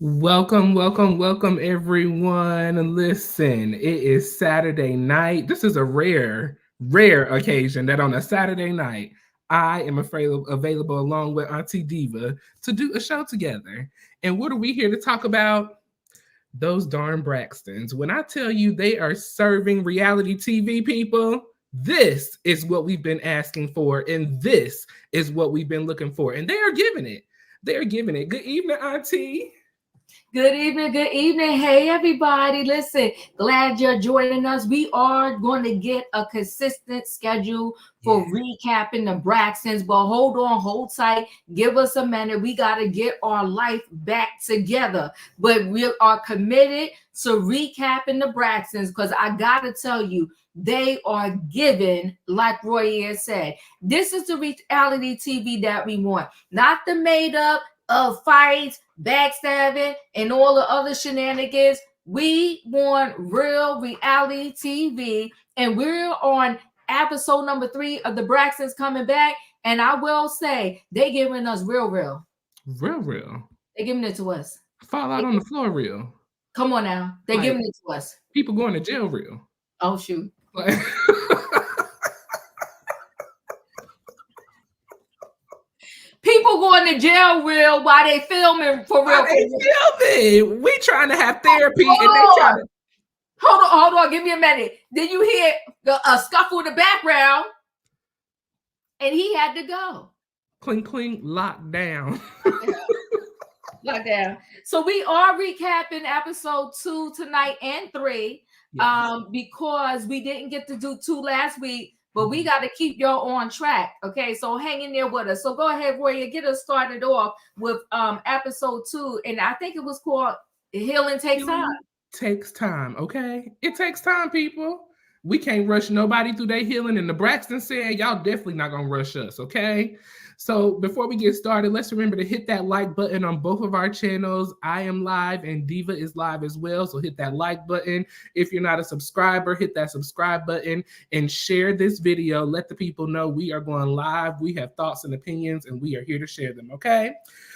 Welcome, everyone. Listen, it is Saturday night. This is a rare occasion that on a Saturday night, I am available along with Auntie Diva to do a show together. And what are we here to talk about? Those darn Braxtons. When I tell you they are serving reality TV people, this is what we've been asking for, and this is what we've been looking for. And they are giving it. They are giving it. Good evening, Auntie. Good evening, good evening. Hey, everybody. Listen, glad you're joining us. We are going to get a consistent schedule for recapping the Braxtons, but hold on, hold tight. Give us a minute. We got to get our life back together. But we are committed to recapping the Braxtons because I got to tell you, they are given, like Royaire said. This is the reality TV that we want, not the made up of fights, backstabbing, and all the other shenanigans. We want real reality TV, and we're on episode number 3 of the Braxtons coming back. And I will say, they giving us real. Real. They giving it to us. Fall out on the floor real. Come on now. They giving it to us. People going to jail real. Oh, shoot. Like, people going to jail real while they filming for real. Filming. We trying to have therapy and they trying to. Hold on. Give me a minute. Then you hear a scuffle in the background, and he had to go. Cling, locked down. Locked down. So we are recapping episode 2 tonight and 3, yes. Because we didn't get to do 2 last week. But we got to keep y'all on track, okay? So hang in there with us. So go ahead, Royaire, get us started off with episode 2, and I think it was called "Healing Takes Time." Takes time, okay? It takes time, people. We can't rush nobody through their healing, and the Braxton said, y'all definitely not gonna rush us, okay? So before we get started, let's remember to hit that like button on both of our channels. I am live and Diva is live as well. So hit that like button. If you're not a subscriber, hit that subscribe button and share this video. Let the people know we are going live. We have thoughts and opinions and we are here to share them, okay?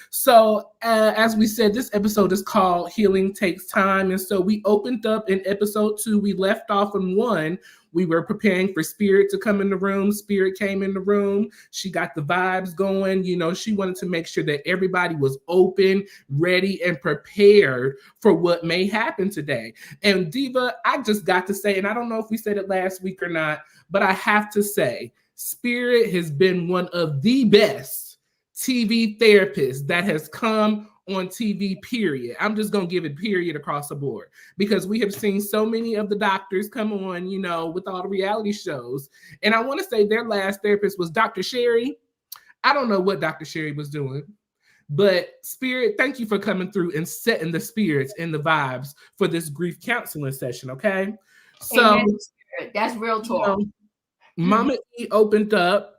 So as we said, this episode is called Healing Takes Time. And so we opened up in episode 2. We left off in 1. We were preparing for Spirit to come in the room. Spirit came in the room. She got the vibes going. You know, she wanted to make sure that everybody was open, ready, and prepared for what may happen today. And Diva, I just got to say, and I don't know if we said it last week or not, but I have to say, Spirit has been one of the best TV therapists that has come on TV, period. I'm just going to give it period across the board because we have seen so many of the doctors come on, you know, with all the reality shows. And I want to say their last therapist was Dr. Sherry. I don't know what Dr. Sherry was doing, but Spirit, thank you for coming through and setting the spirits and the vibes for this grief counseling session, okay? So that's real talk. Mama E opened up.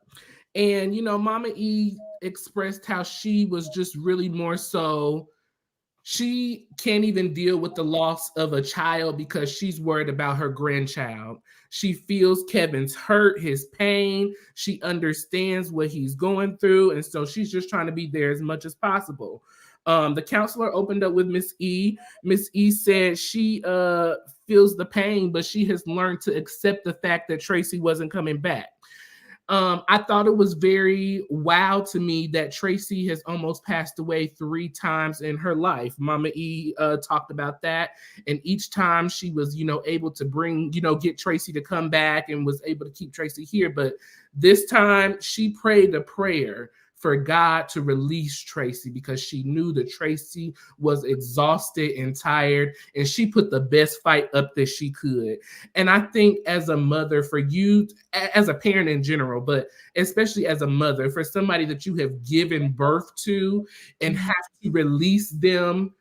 And, you know, Mama E expressed how she was just really more so, she can't even deal with the loss of a child because she's worried about her grandchild. She feels Kevin's hurt, his pain. She understands what he's going through. And so she's just trying to be there as much as possible. The counselor opened up with Miss E. Miss E said she feels the pain, but she has learned to accept the fact that Traci wasn't coming back. I thought it was very wow to me that Traci has almost passed away 3 times in her life. Mama E talked about that. And each time she was, you know, able to bring, you know, get Traci to come back and was able to keep Traci here. But this time she prayed a prayer for God to release Traci because she knew that Traci was exhausted and tired, and she put the best fight up that she could. And I think as a mother, for you, as a parent in general, but especially as a mother, for somebody that you have given birth to and have to release them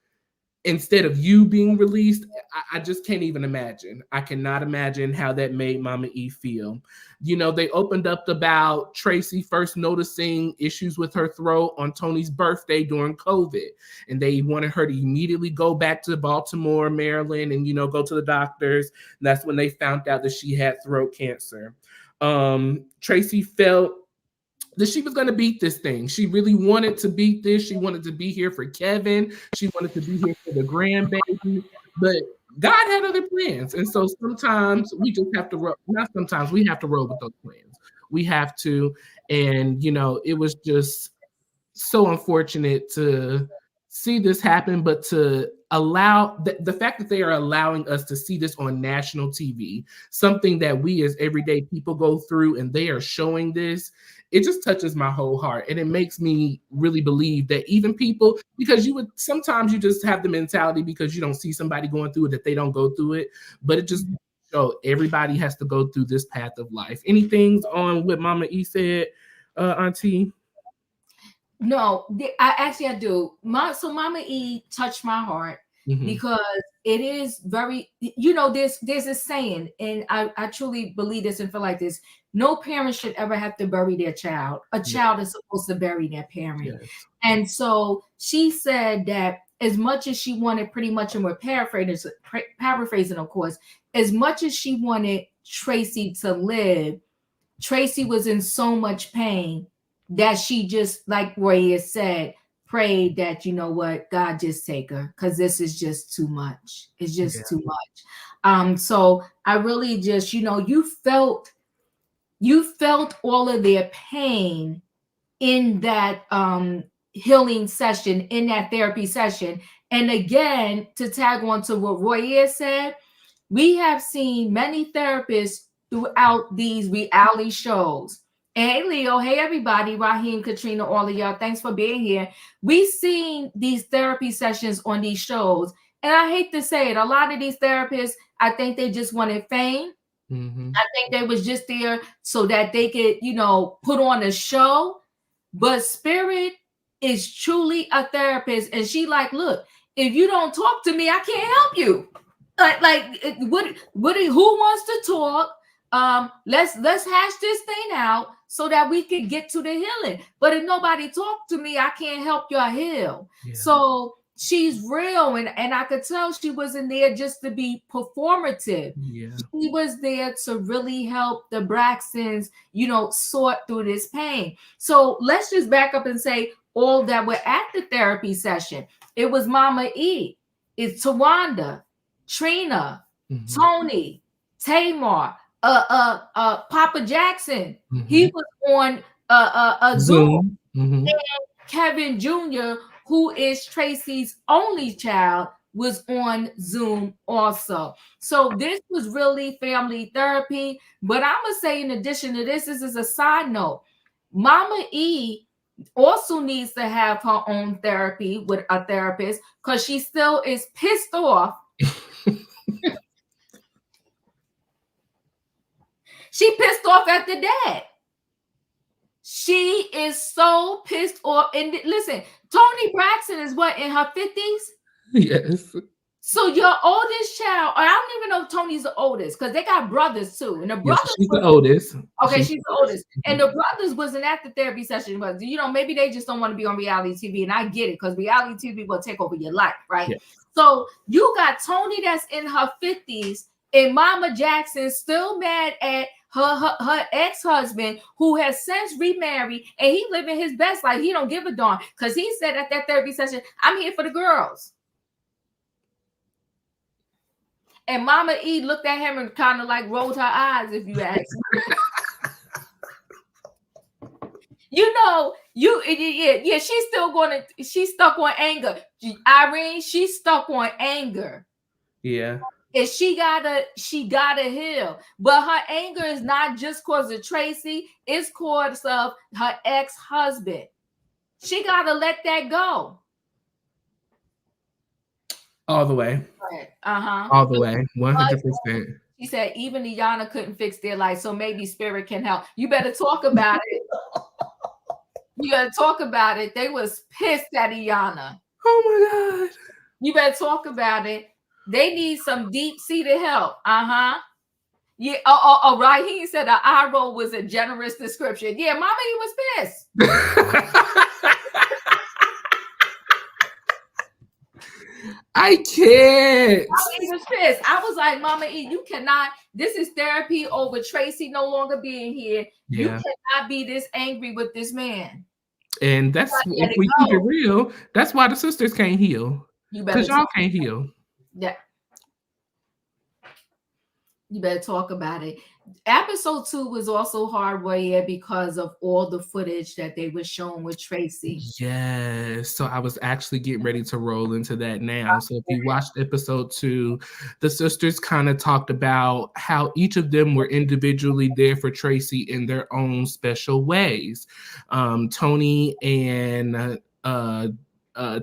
instead of you being released, I just can't even imagine. I cannot imagine how that made Mama E feel. You know, they opened up about Traci first noticing issues with her throat on Toni's birthday during COVID. And they wanted her to immediately go back to Baltimore, Maryland, and, you know, go to the doctors. And that's when they found out that she had throat cancer. Traci felt that she was going to beat this thing. She really wanted to beat this. She wanted to be here for Kevin. She wanted to be here for the grandbaby. But God had other plans. And so sometimes we just have to, not sometimes, we have to roll with those plans. We have to. And, you know, it was just so unfortunate to see this happen, but to allow the fact that they are allowing us to see this on national TV, something that we as everyday people go through, and they are showing this, it just touches my whole heart. And it makes me really believe that even people, because you would sometimes you just have the mentality because you don't see somebody going through it that they don't go through it, but it just shows everybody has to go through this path of life. Anything on what Mama E said, Auntie? No, I do. Mama E touched my heart because it is very, you know, there's a saying, and I truly believe this and feel like this. No parent should ever have to bury their child. A child is supposed to bury their parent. Yes. And so she said that as much as she wanted, pretty much, and we're paraphrasing, of course, as much as she wanted Traci to live, Traci was in so much pain that she just, like Royaire said, prayed that, you know what, God, just take her, because this is just too much. It's just too much. So I really just, you know, you felt all of their pain in that healing session, in that therapy session. And again, to tag on to what Royaire said, we have seen many therapists throughout these reality shows. Hey, Leo. Hey, everybody. Raheem, Katrina, all of y'all. Thanks for being here. We've seen these therapy sessions on these shows. And I hate to say it, a lot of these therapists, I think they just wanted fame. I think they was just there so that they could, you know, put on a show. But Spirit is truly a therapist. And she like, look, if you don't talk to me, I can't help you. Who wants to talk? Let's hash this thing out so that we can get to the healing. But if nobody talk to me, I can't help you heal. Yeah. So she's real, and I could tell she wasn't there just to be performative. Yeah. She was there to really help the Braxtons, you know, sort through this pain. So let's just back up and say all that were at the therapy session. It was Mama E, it's Tawanda, Trina, Toni, Tamar, Papa Jackson. He was on Zoom. And Kevin Jr., who is Traci's only child, was on Zoom also. So this was really family therapy. But I'm gonna say, in addition to this is a side note, Mama E also needs to have her own therapy with a therapist, because she still is pissed off. She pissed off at the dad. She is so pissed off. And listen, Toni Braxton is what, in her 50s? Yes. So your oldest child, I don't even know if Toni's the oldest, because they got brothers too. And the brothers, she's the oldest. Okay, she's the oldest. And the brothers wasn't at the therapy session, but you know, maybe they just don't want to be on reality TV. And I get it, because reality TV will take over your life, right? Yeah. So you got Toni that's in her 50s, and Mama Jackson still mad at her ex-husband, who has since remarried, and he living his best life. He don't give a darn, because he said at that therapy session, I'm here for the girls. And Mama E looked at him and kind of like rolled her eyes, if you ask me. You know, she's stuck on anger. Irene, she's stuck on anger. Yeah. And she gotta heal. But her anger is not just cause of Traci, it's cause of her ex-husband. She gotta let that go. All the way. All the way. 100%. She said even Iyanna couldn't fix their life, so maybe Spirit can help. You better talk about it. You gotta talk about it. They was pissed at Iyanna. Oh my God. You better talk about it. They need some deep-seated help. Yeah. Oh, right. He said the eye roll was a generous description. Yeah, Mama, he was pissed. I can't. Mama E was pissed. I was like, Mama E, you cannot. This is therapy over Traci no longer being here. You Yeah. cannot be this angry with this man. And that's, Let if it we keep it go. real, that's why the sisters can't heal. You Because better y'all talk. can't heal. Yeah. You better talk about it. Episode 2 was also hard, Royaire, because of all the footage that they were showing with Traci. Yes. So I was actually getting ready to roll into that now. So if you watched episode 2, the sisters kind of talked about how each of them were individually there for Traci in their own special ways. Toni and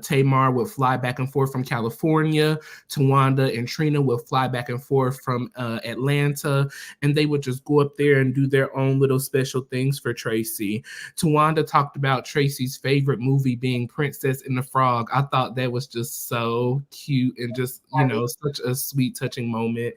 Tamar would fly back and forth from California. Tawanda and Trina would fly back and forth from Atlanta, and they would just go up there and do their own little special things for Traci. Tawanda talked about Traci's favorite movie being Princess and the Frog. I thought that was just so cute and just, such a sweet, touching moment.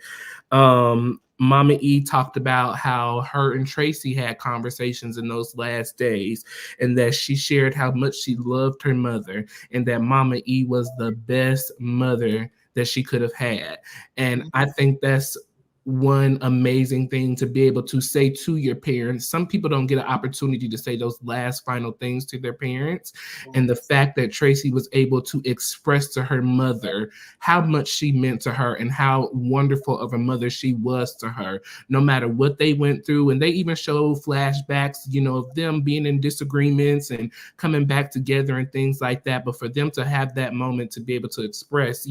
Mama E talked about how her and Traci had conversations in those last days, and that she shared how much she loved her mother, and that Mama E was the best mother that she could have had. And I think that's one amazing thing to be able to say to your parents. Some people don't get an opportunity to say those last final things to their parents. And the fact that Traci was able to express to her mother how much she meant to her and how wonderful of a mother she was to her, no matter what they went through. And they even show flashbacks, of them being in disagreements and coming back together and things like that. But for them to have that moment to be able to express,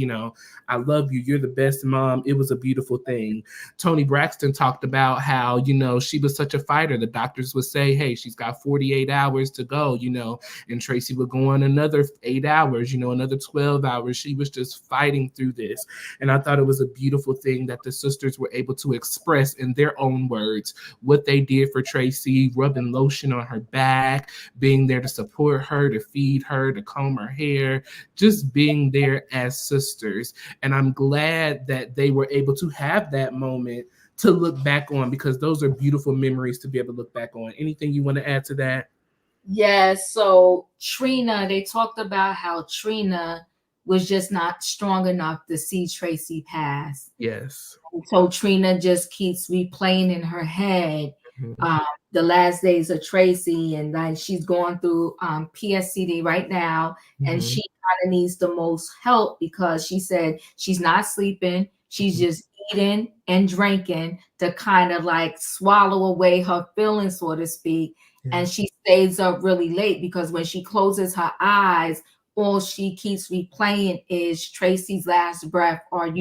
I love you, you're the best mom, it was a beautiful thing. Toni Braxton talked about how, she was such a fighter. The doctors would say, hey, she's got 48 hours to go, and Traci would go on another 8 hours, another 12 hours. She was just fighting through this. And I thought it was a beautiful thing that the sisters were able to express in their own words what they did for Traci, rubbing lotion on her back, being there to support her, to feed her, to comb her hair, just being there as sisters. And I'm glad that they were able to have that moment to look back on, because those are beautiful memories to be able to look back on. Anything you want to add to that? Yes. So Trina, they talked about how Trina was just not strong enough to see Traci pass. Yes. So Trina just keeps replaying in her head the last days of Traci, and like she's going through PSCD right now, and she kind of needs the most help because she said she's not sleeping, she's just eating and drinking to kind of like swallow away her feelings, so to speak. And she stays up really late because when she closes her eyes, all she keeps replaying is Traci's last breath, or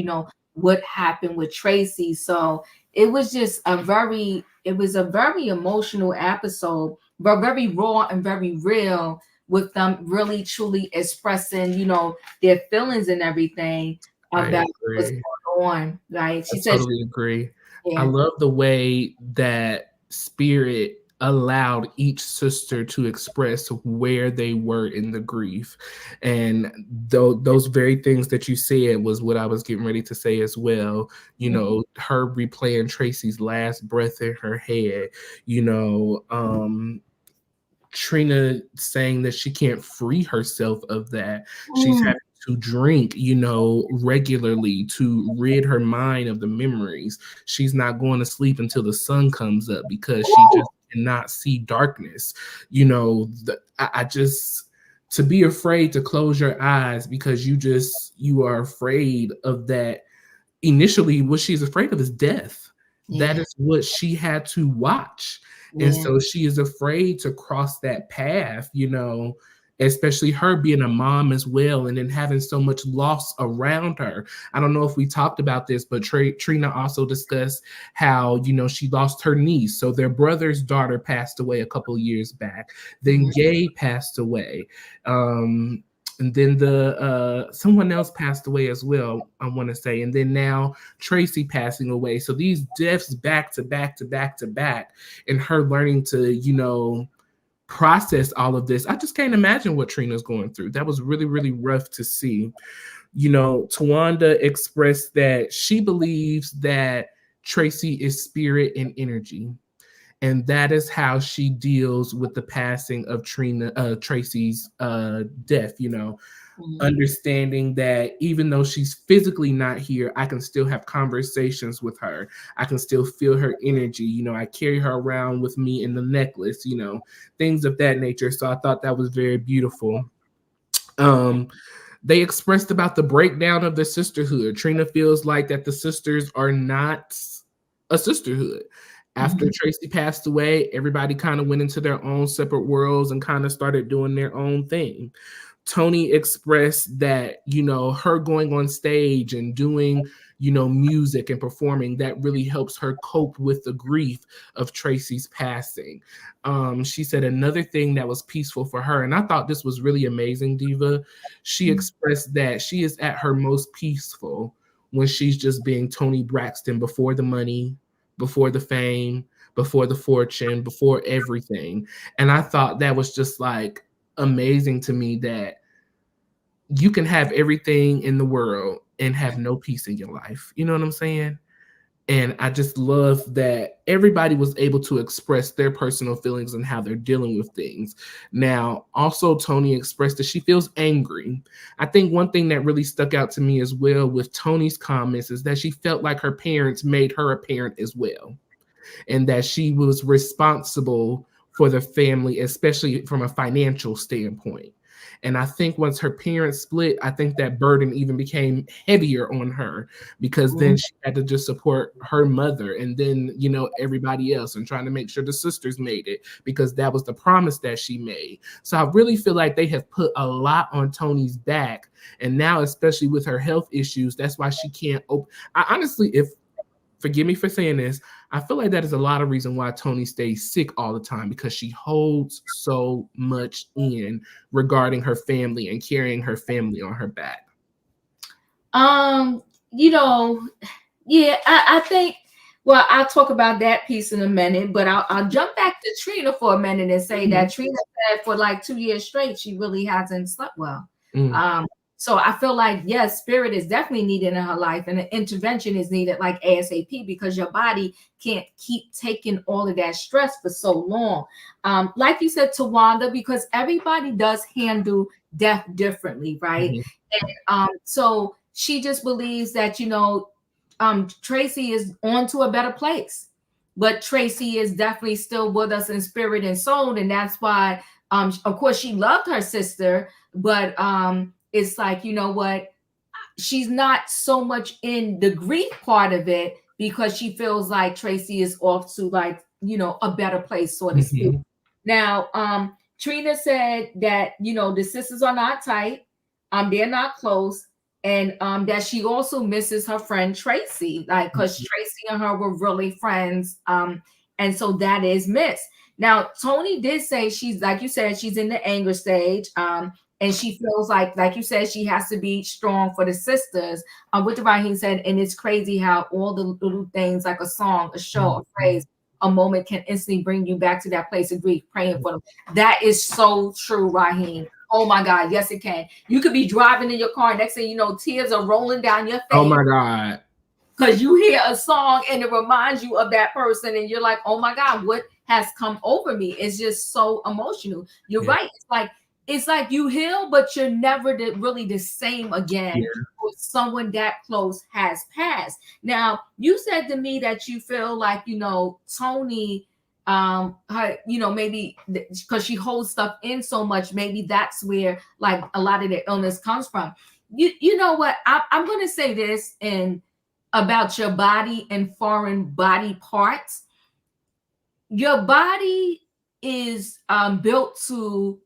what happened with Traci. So it was just a very emotional episode, but very raw and very real, with them really truly expressing, their feelings and everything about what's going on. Right? She said, totally agree. Yeah. I love the way that Spirit allowed each sister to express where they were in the grief. And those very things that you said was what I was getting ready to say as well. Her replaying Traci's last breath in her head, Trina saying that she can't free herself of that. She's having to drink, regularly to rid her mind of the memories. She's not going to sleep until the sun comes up because she just cannot see darkness. I just, to be afraid to close your eyes because you are afraid of that. Initially, what she's afraid of is death. That is what she had to watch. And so she is afraid to cross that path, especially her being a mom as well, and then having so much loss around her. I don't know if we talked about this, but Trina also discussed how, she lost her niece. So their brother's daughter passed away a couple of years back. Then Gay passed away. And then someone else passed away as well, I want to say. And then now Traci passing away. So these deaths back to back to back to back, and her learning to, process all of this. I just can't imagine what Trina's going through. That was really, really rough to see. Tawanda expressed that she believes that Traci is spirit and energy. And that is how she deals with the passing of Traci's death, you know, understanding that even though she's physically not here, I can still have conversations with her. I can still feel her energy. You know, I carry her around with me in the necklace, you know, things of that nature. So I thought that was very beautiful. They expressed about the breakdown of the sisterhood. Trina feels like that the sisters are not a sisterhood. After Traci passed away, everybody kind of went into their own separate worlds and kind of started doing their own thing. Toni expressed that, you know, her going on stage and doing, you know, music and performing, that really helps her cope with the grief of Traci's passing. She said another thing that was peaceful for her, and I thought this was really amazing, Diva. She expressed that she is at her most peaceful when she's just being Toni Braxton, before the money, before the fame, before the fortune, before everything. And I thought that was just like amazing to me, that you can have everything in the world and have no peace in your life. You know what I'm saying? And I just love that everybody was able to express their personal feelings and how they're dealing with things. Now, also, Toni expressed that she feels angry. I think one thing that really stuck out to me as well with Toni's comments is that she felt like her parents made her a parent as well, and that she was responsible for the family, especially from a financial standpoint. And I think once her parents split, I think that burden even became heavier on her, because then she had to just support her mother and then, you know, everybody else, and trying to make sure the sisters made it, because that was the promise that she made. So I really feel like they have put a lot on Toni's back. And now, especially with her health issues, that's why she can't open. I honestly, forgive me for saying this, I feel like that is a lot of reason why Toni stays sick all the time, because she holds so much in regarding her family and carrying her family on her back. You know, yeah, I think, well, I'll talk about that piece in a minute, but I'll jump back to Trina for a minute and say that Trina said for like 2 years straight, she really hasn't slept well. So I feel like, yes, spirit is definitely needed in her life, and an intervention is needed like ASAP, because your body can't keep taking all of that stress for so long. Like you said, Tawanda, because everybody does handle death differently, right? And so she just believes that, you know, Traci is on to a better place, but Traci is definitely still with us in spirit and soul. And that's why, of course, she loved her sister, but it's like, you know what, she's not so much in the grief part of it, because she feels like Traci is off to, like, you know, a better place, so to speak. Now, Trina said that, you know, the sisters are not tight, they're not close, and that she also misses her friend Traci, like, because Traci and her were really friends, and so that is missed. Now, Toni did say she's, like you said, she's in the anger stage, and she feels like you said, she has to be strong for the sisters. With the Raheem said, and it's crazy how all the little things, like a song, a show, a phrase, a moment, can instantly bring you back to that place of grief, praying for them. That is so true, Raheem. Oh my God, yes, it can. You could be driving in your car, next thing you know, tears are rolling down your face. Oh my God. Because you hear a song and it reminds you of that person, and you're like, oh my God, what has come over me? It's just so emotional. You're right. It's like you heal, but you're never really the same again. With someone that close has passed. Now, you said to me that you feel like, you know, Toni, her, you know, maybe because she holds stuff in so much, maybe that's where like a lot of the illness comes from. You know what? I'm going to say this about your body and foreign body parts. Your body is built to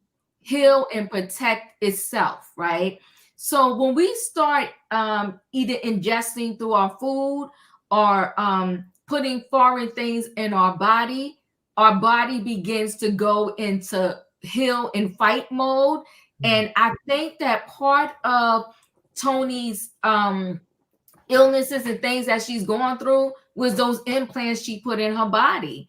heal and protect itself, right? So when we start either ingesting through our food or putting foreign things in our body begins to go into heal and fight mode. And I think that part of Toni's illnesses and things that she's going through was those implants she put in her body.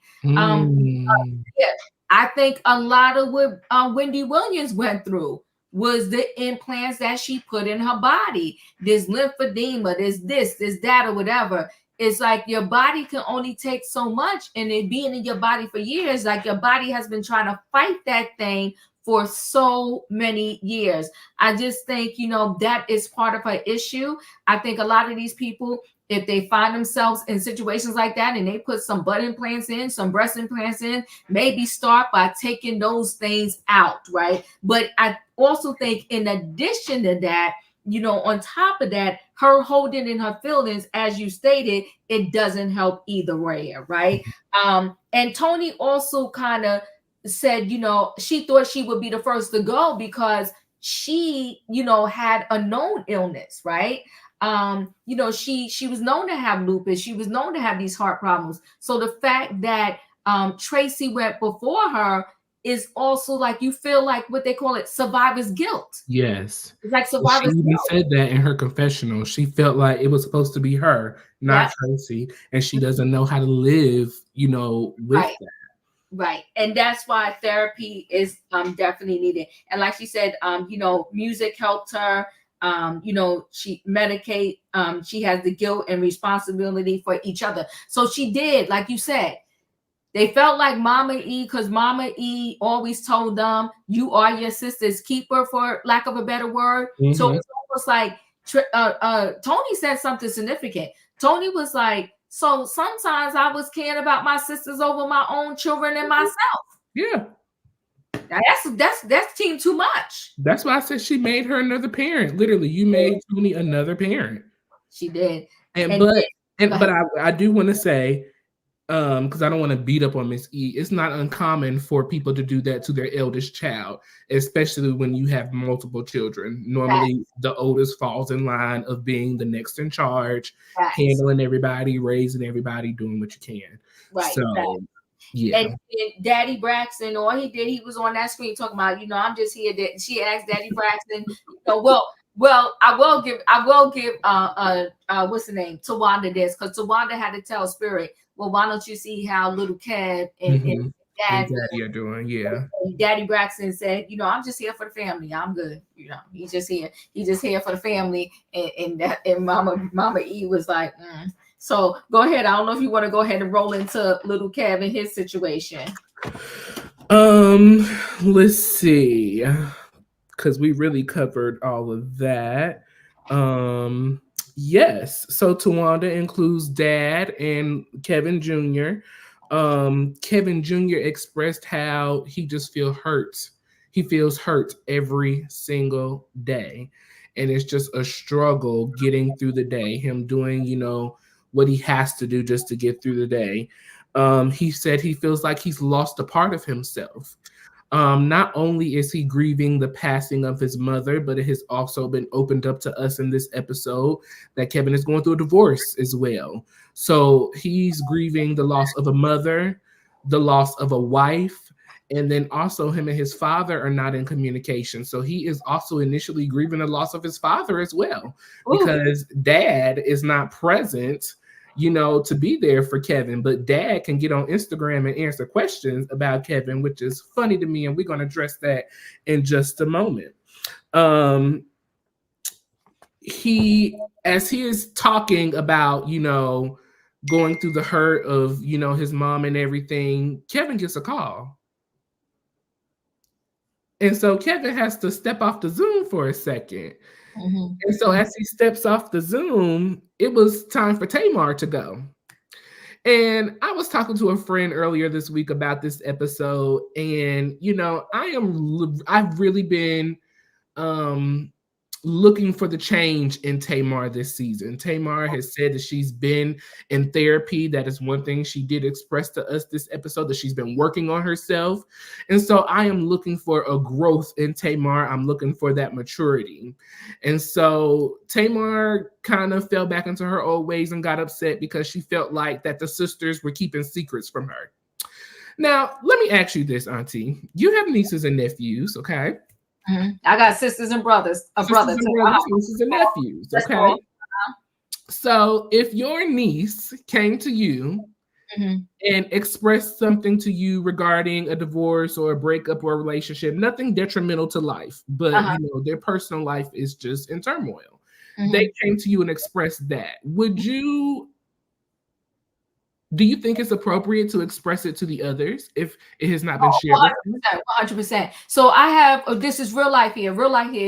I think a lot of what Wendy Williams went through was the implants that she put in her body. This lymphedema, this, that, or whatever. it's like your body can only take so much, and it being in your body for years, like your body has been trying to fight that thing for so many years. I just think, that is part of her issue. I think a lot of these people, if they find themselves in situations like that and they put some butt implants in, some breast implants in, maybe start by taking those things out, right? But I also think in addition to that, on top of that, her holding in her feelings, as you stated, it doesn't help either way, right? And Toni also kind of said, she thought she would be the first to go because she, had a known illness, right? She was known to have lupus. She was known to have these heart problems. So the fact that Traci went before her is also like, you feel like what they call it, survivor's guilt. Yes. It's like survivor's guilt. She even guilt. said that in her confessional. She felt like it was supposed to be her, not Traci, and she doesn't know how to live, with that. Right. And that's why therapy is definitely needed. And like she said, music helped her. She medicate. She has the guilt and responsibility for each other. So she did, like you said, they felt like Mama E, because Mama E always told them, you are your sister's keeper, for lack of a better word. Mm-hmm. So it's almost like Toni said something significant. Toni was like, so sometimes I was caring about my sisters over my own children and myself. Yeah. That's team too much. That's why I said she made her another parent. Literally, you made Toni another parent. She did. But I do want to say, because I don't want to beat up on Miss E, it's not uncommon for people to do that to their eldest child, especially when you have multiple children. Normally, the oldest falls in line of being the next in charge, handling everybody, raising everybody, doing what you can. Right. So, yeah. And Daddy Braxton, all he did, he was on that screen talking about, I'm just here. She asked Daddy Braxton, well, I will give what's the name, Tawanda this, because Tawanda had to tell Spirit, well, why don't you see how little Kev and Daddy are doing? Yeah. And Daddy Braxton said, I'm just here for the family. I'm good. He's just here. He's just here for the family. And Mama E was like, So go ahead. I don't know if you want to go ahead and roll into little Kev and his situation. Let's see, because we really covered all of that. Yes. So Tawanda includes Dad and Kevin Jr. Kevin Jr. expressed how he just feels hurt. He feels hurt every single day. And it's just a struggle getting through the day. Him doing, what he has to do just to get through the day. He said he feels like he's lost a part of himself. Not only is he grieving the passing of his mother, but it has also been opened up to us in this episode that Kevin is going through a divorce as well. So he's grieving the loss of a mother, the loss of a wife, and then also him and his father are not in communication. So he is also initially grieving the loss of his father as well, because Dad is not present, to be there for Kevin, but Dad can get on Instagram and answer questions about Kevin, which is funny to me. And we're going to address that in just a moment. As he is talking about, going through the hurt of, his mom and everything, Kevin gets a call. And so Kevin has to step off the Zoom for a second. Mm-hmm. And so as he steps off the Zoom, it was time for Tamar to go. And I was talking to a friend earlier this week about this episode. And, I've really been looking for the change in Tamar this season. Tamar has said that she's been in therapy. That is one thing she did express to us this episode, that she's been working on herself. And so I am looking for a growth in Tamar. I'm looking for that maturity. And so Tamar kind of fell back into her old ways and got upset because she felt like that the sisters were keeping secrets from her. Now, let me ask you this, Auntie. You have nieces and nephews, okay? Mm-hmm. I got sisters and brothers. Nieces and nephews. Okay. Cool. So if your niece came to you and expressed something to you regarding a divorce or a breakup or a relationship, nothing detrimental to life, but their personal life is just in turmoil. They came to you and expressed that. Would you Do you think it's appropriate to express it to the others if it has not been shared with you? 100%. So I have, this is real life here,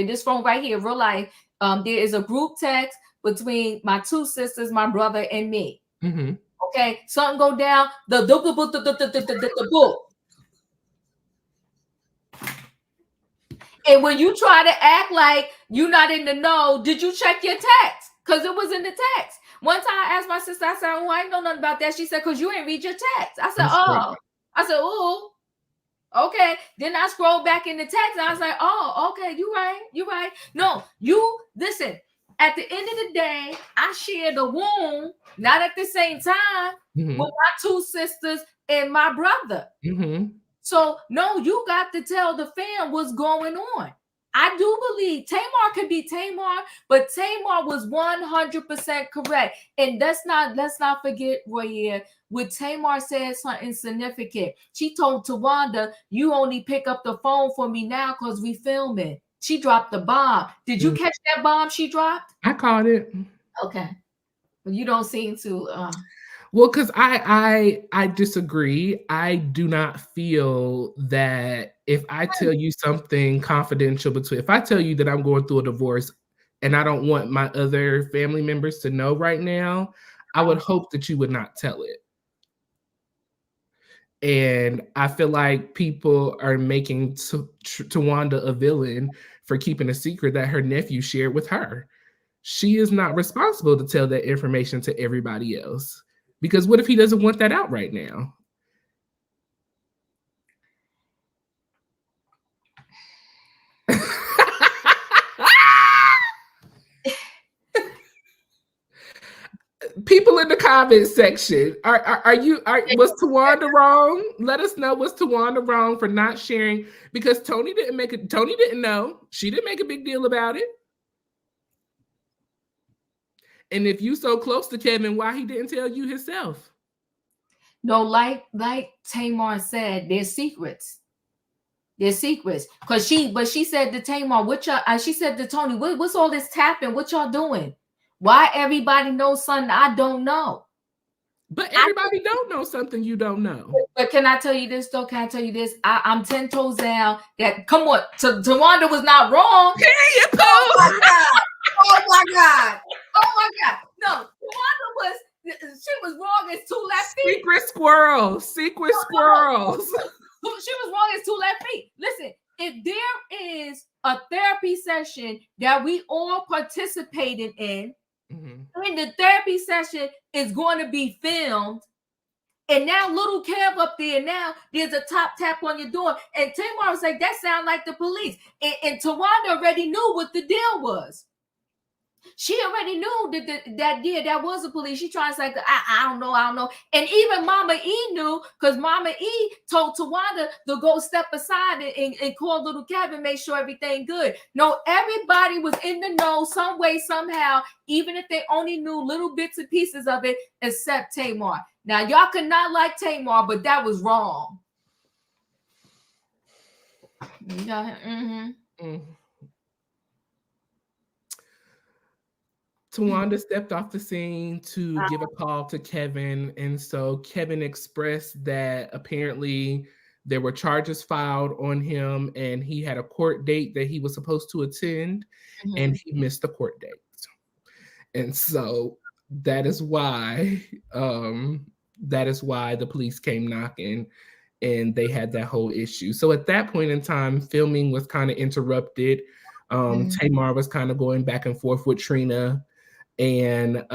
this phone right here, real life. There is a group text between my two sisters, my brother, and me. Mm-hmm. Okay, something go down, the book. And when you try to act like you're not in the know, did you check your text? Because it was in the text. One time I asked my sister, I said, oh, I ain't know nothing about that. She said, because you ain't read your text. I said, oh. I said, oh, okay. Then I scrolled back in the text and I was like, oh, okay, you right. No, you, listen, at the end of the day, I shared a womb, not at the same time, with my two sisters and my brother. So, no, you got to tell the fam what's going on. I do believe Tamar could be Tamar, but Tamar was 100% correct. And let's not forget, Royaire, when Tamar said something significant. She told Tawanda, you only pick up the phone for me now because we filming. She dropped the bomb. Did you catch that bomb she dropped? I caught it. Okay. Well, you don't seem to... Well, because I disagree. I do not feel that if I tell you something confidential if I tell you that I'm going through a divorce and I don't want my other family members to know right now, I would hope that you would not tell it. And I feel like people are making Tawanda a villain for keeping a secret that her nephew shared with her. She is not responsible to tell that information to everybody else. Because what if he doesn't want that out right now? People in the comment section, was Tawanda wrong? Let us know, was Tawanda wrong for not sharing? Because Toni didn't know. She didn't make a big deal about it. And if you so close to Kevin, why he didn't tell you himself? No, like Tamar said, there's secrets. There's secrets. But she said to Tamar, she said to Toni, what's all this tapping? What y'all doing? Why everybody knows something I don't know? But everybody don't know something you don't know. But can I tell you this though? Can I tell you this? I'm 10 toes down that, come on, Tawanda was not wrong. Period, oh my God. No, Tawanda was, she was wrong as two left feet. Secret squirrels. She was wrong as two left feet. Listen, if there is a therapy session that we all participated in, and the therapy session is going to be filmed, and now little Kev up there, now there's a tap on your door, and Tamar was like, that sounds like the police. And Tawanda already knew what the deal was. She already knew that was the police. She tries like, I don't know. And even Mama E knew, because Mama E told Tawanda to go step aside and call little Kevin, make sure everything good. No, everybody was in the know some way, somehow, even if they only knew little bits and pieces of it, except Tamar. Now, y'all could not like Tamar, but that was wrong. Tawanda stepped off the scene to give a call to Kevin. And so Kevin expressed that apparently there were charges filed on him and he had a court date that he was supposed to attend, and he missed the court date. And so that is why the police came knocking and they had that whole issue. So at that point in time, filming was kind of interrupted. Tamar was kind of going back and forth with Trina. And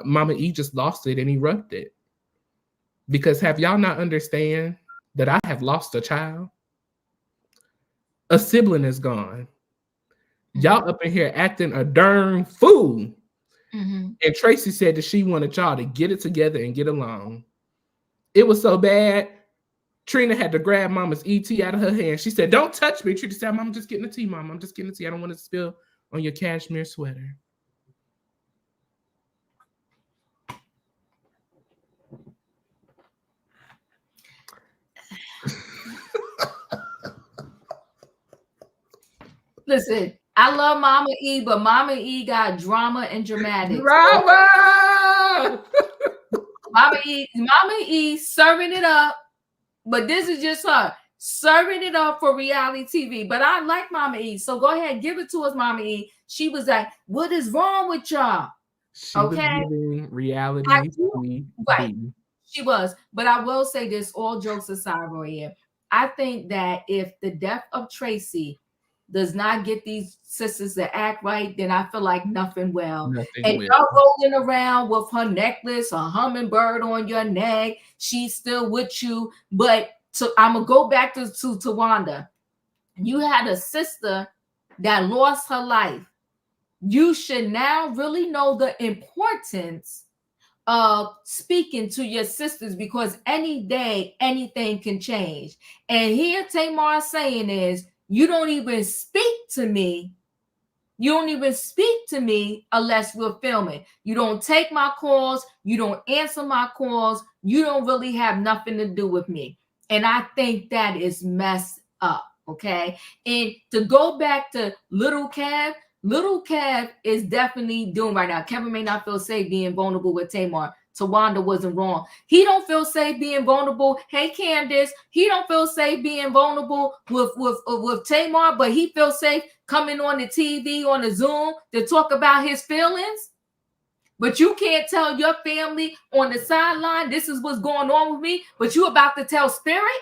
Mama E just lost it and erupted. Because have y'all not understand that I have lost a child? A sibling is gone. Y'all up in here acting a darn fool. And Traci said that she wanted y'all to get it together and get along. It was so bad, Trina had to grab Mama's ET out of her hand. She said, don't touch me. Trina said, I'm just getting the tea, Mama. I'm just getting the tea. I don't want it to spill on your cashmere sweater. Listen, I love Mama E, but Mama E got drama and dramatic. Drama! Mama E serving it up, but this is just her serving it up for reality TV. But I like Mama E, so go ahead, give it to us, Mama E. She was like, "What is wrong with y'all?" She was giving reality TV. Right. She was. But I will say this, all jokes aside, Royaire, I think that if the death of Traci does not get these sisters to act right, then I feel like nothing will. Y'all rolling around with her necklace, a hummingbird on your neck, she's still with you. But I'm going to go back to Tawanda. You had a sister that lost her life. You should now really know the importance of speaking to your sisters, because any day anything can change. And here Tamar saying is, you don't even speak to me. You don't even speak to me unless we're filming. You don't take my calls. You don't answer my calls. You don't really have nothing to do with me. And I think that is messed up. Okay. And to go back to Little Kev is definitely doing right now. Kevin may not feel safe being vulnerable with Tamar. Tawanda wasn't wrong. He don't feel safe being vulnerable. Hey, Candace, he don't feel safe being vulnerable with Tamar, but he feels safe coming on the TV, on the Zoom to talk about his feelings. But you can't tell your family on the sideline, this is what's going on with me, but you about to tell Spirit?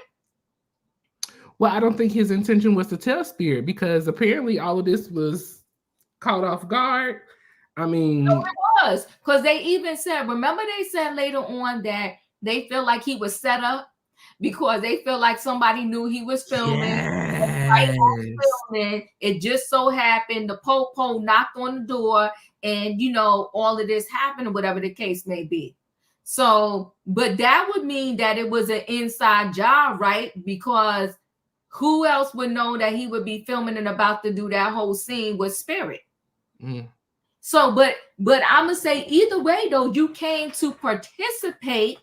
Well, I don't think his intention was to tell Spirit, because apparently all of this was caught off guard. I mean, no, it was, because they even said, remember they said later on that they feel like he was set up because they feel like somebody knew he was filming. Yes. It just so happened the po knocked on the door, and all of this happened, or whatever the case may be. So, but that would mean that it was an inside job, right? Because who else would know that he would be filming and about to do that whole scene with Spirit? Mm. So, but I'm gonna say either way though, you came to participate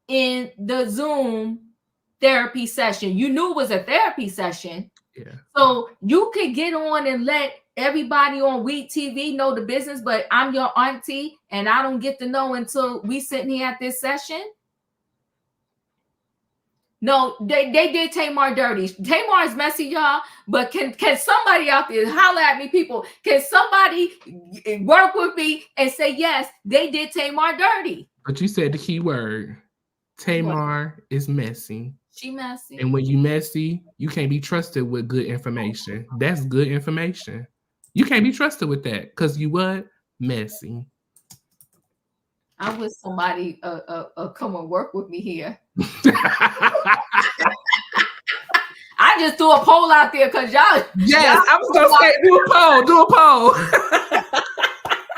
in the Zoom therapy session. You knew it was a therapy session. Yeah. So you could get on and let everybody on Weed TV know the business, but I'm your auntie and I don't get to know until we sitting here at this session. No, they did Tamar dirty. Tamar is messy, y'all. But can somebody out there holler at me, people? Can somebody work with me and say, yes, they did Tamar dirty? But you said the key word. Tamar is messy. She messy. And when you messy, you can't be trusted with good information. That's good information. You can't be trusted with that because you what? Messy. I wish somebody come and work with me here. I just threw a poll out there because y'all. Yes, I was gonna say do a poll.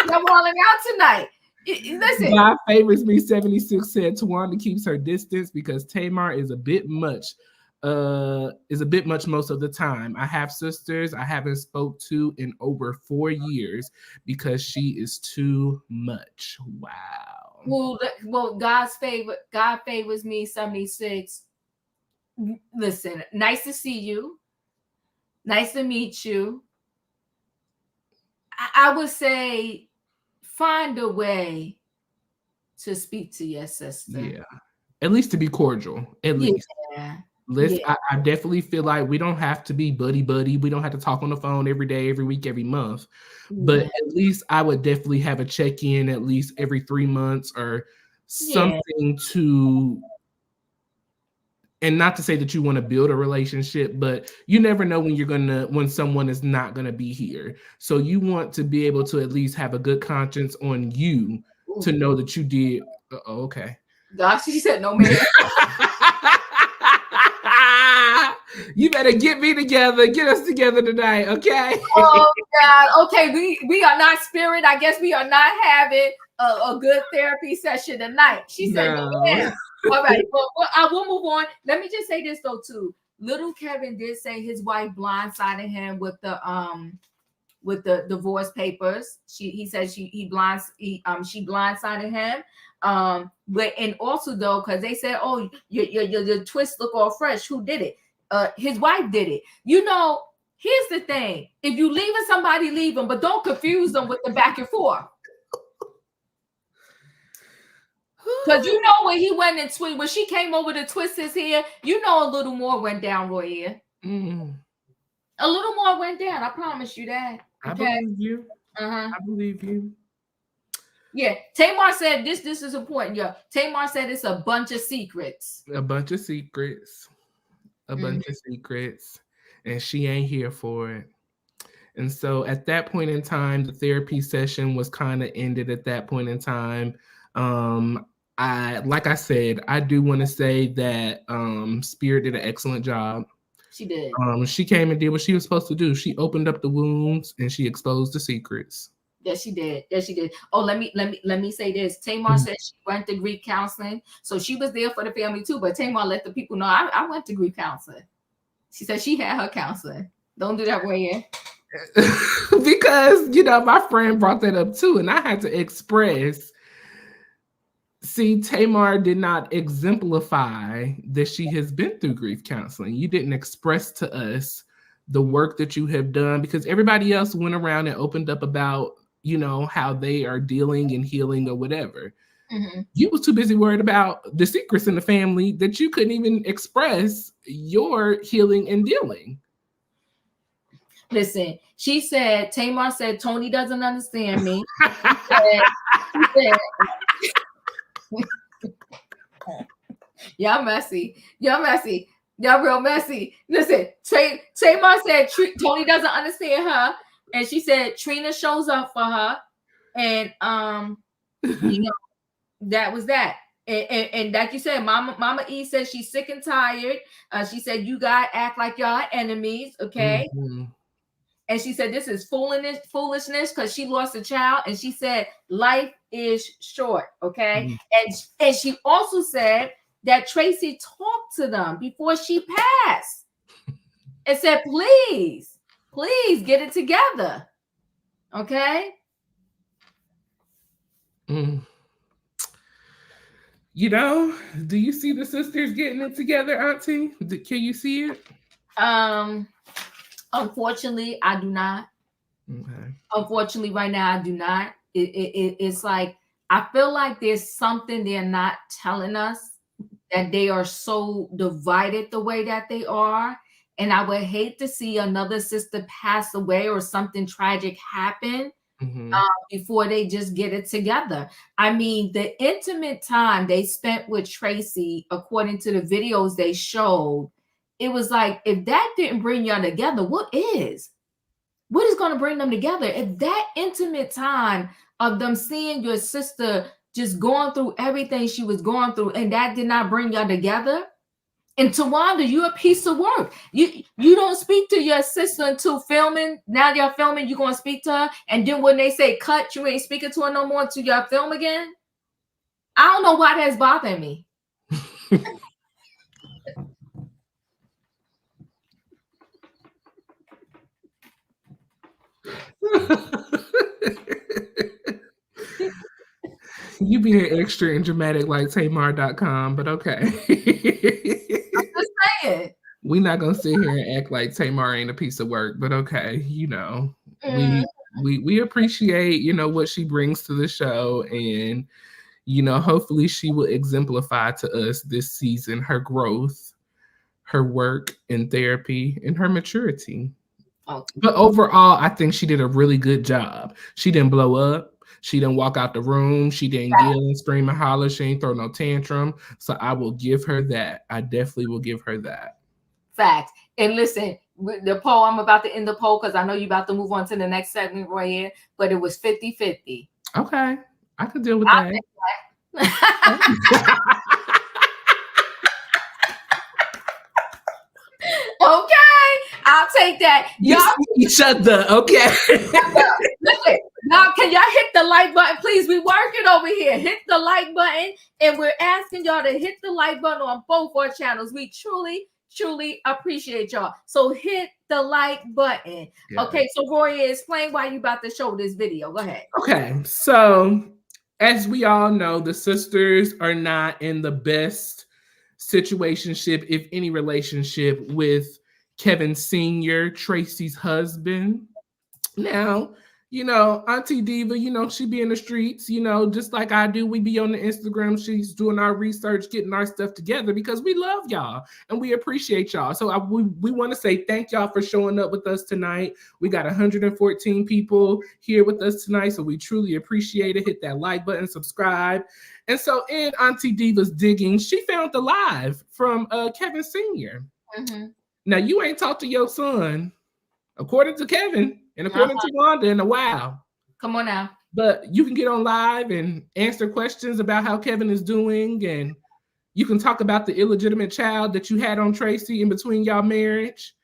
Y'all walling out tonight. Listen. My favorites me 76 said Tawanda keeps her distance because Tamar is a bit much. Most of the time. I have sisters I haven't spoke to in over 4 years because she is too much. Wow. Well, God favors me 76. Listen, nice to see you. Nice to meet you. I would say find a way to speak to your sister. Yeah. At least to be cordial. At least. Yeah. I definitely feel like we don't have to be buddy. We don't have to talk on the phone every day, every week, every month. But at least I would definitely have a check-in at least every 3 months or something to, and not to say that you want to build a relationship, but you never know when someone is not gonna be here. So you want to be able to at least have a good conscience on you to know that you did. Okay. Gosh, she said no, man. You better get us together tonight, okay? Oh God, okay, we are not Spirit. I guess we are not having a good therapy session tonight. She said, no. Yeah. All right, well, I will move on. Let me just say this though too. Little Kevin did say his wife blindsided him with the divorce papers. He said she blindsided him. But and also though, because they said, oh, your twist look all fresh. Who did it? His wife did it. Here's the thing: if you leaving somebody, leave them, but don't confuse them with the back and forth. Because you know when he went and when she came over to twist his hair, you know a little more went down, Royaire. A little more went down. I promise you that. Okay? I believe you. I believe you. Yeah, Tamar said this is important, yo. Tamar said it's a bunch of secrets. A bunch of secrets. And she ain't here for it. And so at that point in time, the therapy session was kind of ended at that point in time. Like I said, I do want to say that Spirit did an excellent job. She did. She came and did what she was supposed to do. She opened up the wounds and she exposed the secrets. Yes, she did. Oh, let me say this. Tamar said she went to grief counseling, so she was there for the family too. But Tamar let the people know I went to grief counseling. She said she had her counseling. Don't do that, Royaire. Because my friend brought that up too, and I had to express. See, Tamar did not exemplify that she has been through grief counseling. You didn't express to us the work that you have done, because everybody else went around and opened up about how they are dealing and healing or whatever. You was too busy worried about the secrets in the family that you couldn't even express your healing and dealing. Listen, Tamar said, Toni doesn't understand me. Y'all messy. Y'all real messy. Listen, Tamar said Toni doesn't understand her. And she said Trina shows up for her. And that was that. And like you said, Mama E said she's sick and tired. She said you guys act like y'all are enemies, okay? And she said this is foolishness because she lost a child. And she said life is short, okay? And she also said that Traci talked to them before she passed and said, please get it together, okay? Do you see the sisters getting it together, Auntie? Can you see it? Unfortunately, I do not. Okay. Unfortunately, right now, I do not. It's like, I feel like there's something they're not telling us, that they are so divided the way that they are. And I would hate to see another sister pass away or something tragic happen before they just get it together. I mean, the intimate time they spent with Traci, according to the videos they showed, it was like, if that didn't bring y'all together, what is? What is going to bring them together? If that intimate time of them seeing your sister just going through everything she was going through, and that did not bring y'all together. And Tawanda, you're a piece of work. You don't speak to your sister until filming. Now you're filming, you're going to speak to her. And then when they say cut, you ain't speaking to her no more until y'all film again. I don't know why that's bothering me. You being extra and dramatic like Tamar.com, but okay. I'm just saying. We're not gonna sit here and act like Tamar ain't a piece of work, but okay, we appreciate what she brings to the show, and hopefully she will exemplify to us this season her growth, her work in therapy, and her maturity. But overall, I think she did a really good job. She didn't blow up. She didn't walk out the room. She didn't yell and scream and holler. She ain't throw no tantrum. So I will give her that. I definitely will give her that. Fact. And listen, the poll, I'm about to end the poll because I know you're about to move on to the next segment, Royaire, but it was 50-50. Okay. I could deal with that. Okay. I'll take that. Y'all see each other, okay? Listen, now can y'all hit the like button, please? We working over here. Hit the like button, and we're asking y'all to hit the like button on both our channels. We truly appreciate y'all. So hit the like button. Yeah. Okay, so Royaire, explain why you about to show this video. Go ahead. Okay, so as we all know, the sisters are not in the best situationship, if any relationship, with Kevin Sr., Traci's husband. Now, You know, Auntie Diva, you know, she be in the streets, you know, just like I do. We be on the Instagram. She's doing our research, getting our stuff together because we love y'all and we appreciate y'all. So we want to say thank y'all for showing up with us tonight. We got 114 people here with us tonight. So we truly appreciate it. Hit that like button, subscribe. And so in Auntie Diva's digging, she found the live from Kevin Sr. Mm-hmm. Now, you ain't talked to your son, according to Kevin, and according to Wanda, in a while. Come on now. But you can get on live and answer questions about how Kevin is doing, and you can talk about the illegitimate child that you had on Traci in between y'all marriage.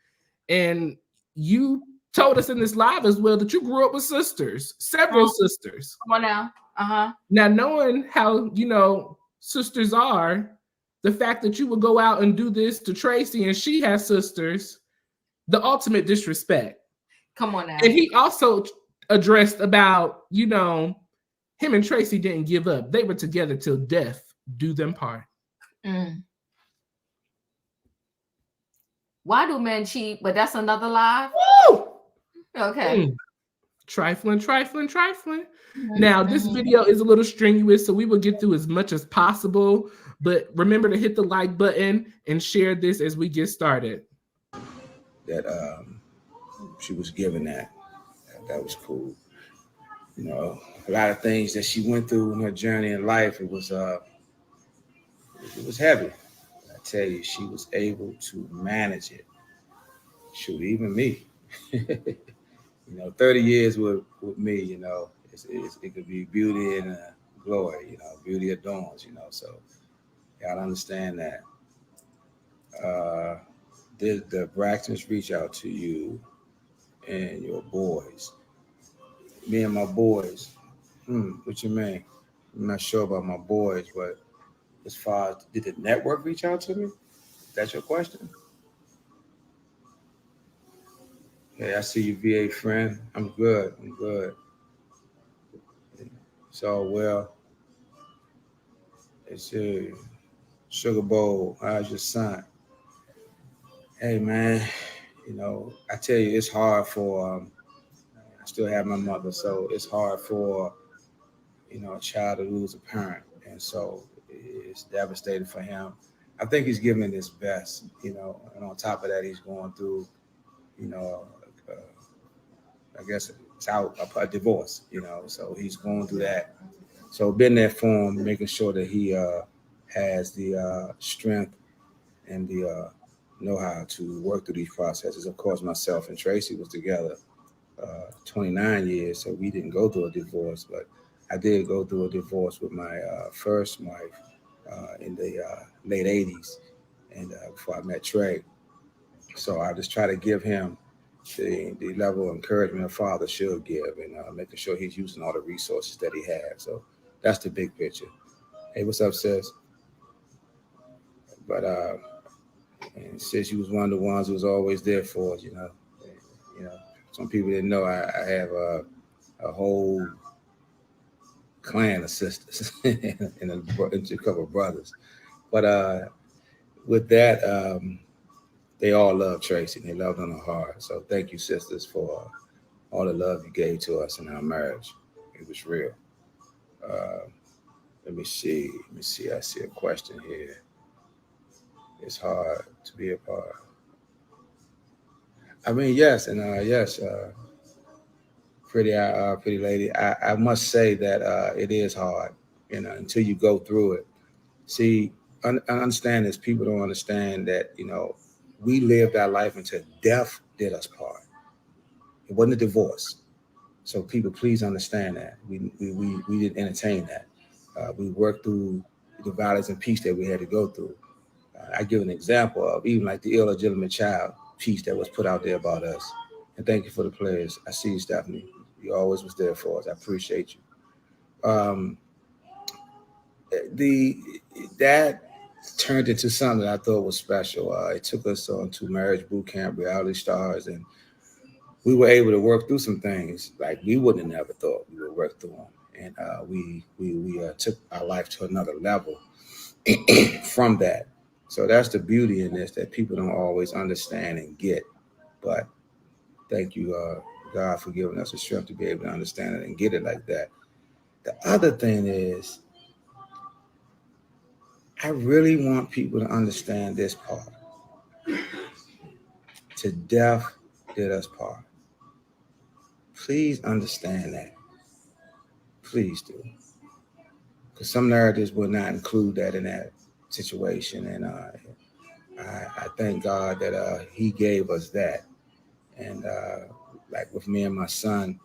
And you told us in this live as well that you grew up with sisters, several sisters. Come on now. Now, knowing how, you know, sisters are, the fact that you would go out and do this to Traci and she has sisters, the ultimate disrespect. Come on now. And he also addressed about, you know, him and Traci didn't give up. They were together till death do them part. Why do men cheat? But that's another live. Woo! Okay. Trifling. Now, this video is a little strenuous, so we will get through as much as possible. But remember to hit the like button and share this as we get started. That she was given that was cool. You know, a lot of things that she went through in her journey in life, it was heavy. I tell you, she was able to manage it. Shoot, even me. You know, 30 years with me, you know, it could be beauty and glory, you know, beauty adorns, you know, so you gotta understand that. Did the Braxtons reach out to you and your boys? Me and my boys, what you mean? I'm not sure about my boys, but as far as, did the network reach out to me? That's your question? Hey, I see you, VA friend. I'm good. So, well, it's a Sugar Bowl. How's your son? Hey, man, you know, I tell you, it's hard for, I still have my mother, so it's hard for, you know, a child to lose a parent. And so it's devastating for him. I think he's giving his best, you know, and on top of that, he's going through, you know, I guess it's out a divorce, you know, so he's going through that. So been there for him, making sure that he has the strength and the know-how to work through these processes. Of course, myself and Traci was together 29 years, so we didn't go through a divorce, but I did go through a divorce with my first wife in the late 80s, and before I met Trey. So I just try to give him the level of encouragement a father should give, and making sure he's using all the resources that he has. So that's the big picture. Hey, what's up, sis? But and sis, you was one of the ones who was always there for us, you know. You know, some people didn't know I have a whole clan of sisters and a couple of brothers. But with that, they all love Traci and they loved on her heart. So thank you, sisters, for all the love you gave to us in our marriage. It was real. Let me see. I see a question here. It's hard to be a part. I mean, yes, and yes, pretty lady. I must say that it is hard, you know, until you go through it. See, I understand this. People don't understand that, you know, we lived our life until death did us part. It wasn't a divorce. So people, please understand that. We didn't entertain that. We worked through the violence and peace that we had to go through. I give an example of even like the illegitimate child piece that was put out there about us. And thank you for the players. I see you, Stephanie. You always was there for us. I appreciate you. That turned into something that I thought was special. It took us on to Marriage Boot Camp, Reality Stars, and we were able to work through some things like we wouldn't have never thought we would work through them. And we took our life to another level from that. So that's the beauty in this that people don't always understand and get. But thank you God for giving us the strength to be able to understand it and get it like that. The other thing is, I really want people to understand this part. To death did us part. Please understand that. Please do. Because some narratives will not include that in that situation. And I thank God that he gave us that. And like with me and my son,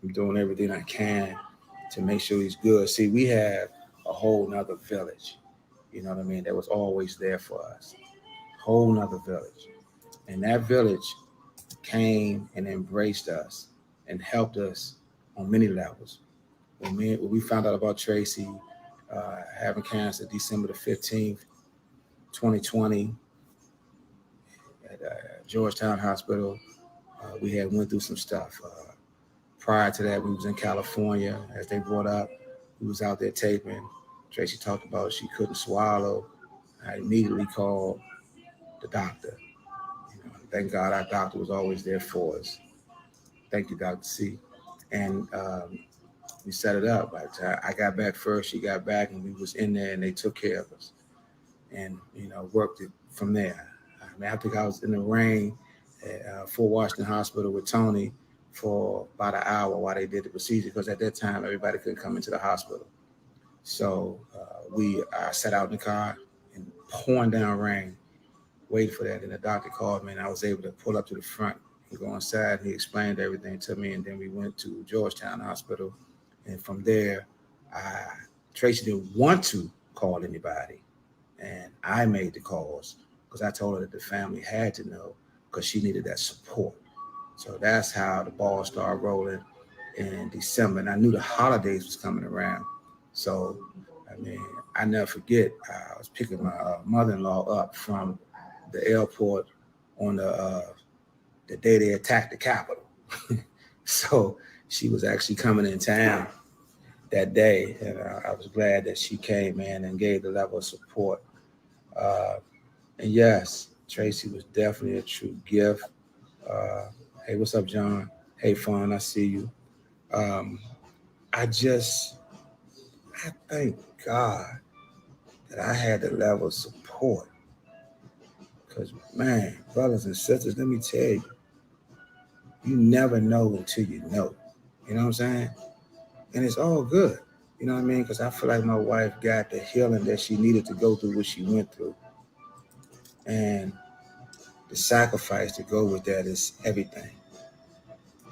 I'm doing everything I can to make sure he's good. See, we have a whole nother village, you know what I mean, that was always there for us. Whole nother village. And that village came and embraced us and helped us on many levels. When we found out about Traci having cancer December the 15th, 2020 at Georgetown Hospital, we had went through some stuff. Prior to that, we was in California, as they brought up. We was out there taping. Traci talked about she couldn't swallow. I immediately called the doctor. Thank God our doctor was always there for us. Thank you, Dr. C. And we set it up. I got back first, she got back, and we was in there, and they took care of us. And, worked it from there. I think I was in the rain at Fort Washington Hospital with Toni for about an hour while they did the procedure, because at that time, everybody couldn't come into the hospital. So I sat out in the car and pouring down rain, waited for that. And the doctor called me, and I was able to pull up to the front and go inside. And he explained everything to me. And then we went to Georgetown Hospital. And from there, Traci didn't want to call anybody. And I made the calls because I told her that the family had to know, because she needed that support. So that's how the ball started rolling in December. And I knew the holidays was coming around. So, I never forget, I was picking my mother-in-law up from the airport on the day they attacked the Capitol. So she was actually coming in town that day. And I was glad that she came in and gave the level of support. And yes, Traci was definitely a true gift. Hey, what's up, John? Hey, Fawn, I see you. I thank God that I had the level of support. Because, man, brothers and sisters, let me tell you, you never know until you know. You know what I'm saying? And it's all good. You know what I mean? Because I feel like my wife got the healing that she needed to go through what she went through. And the sacrifice to go with that is everything.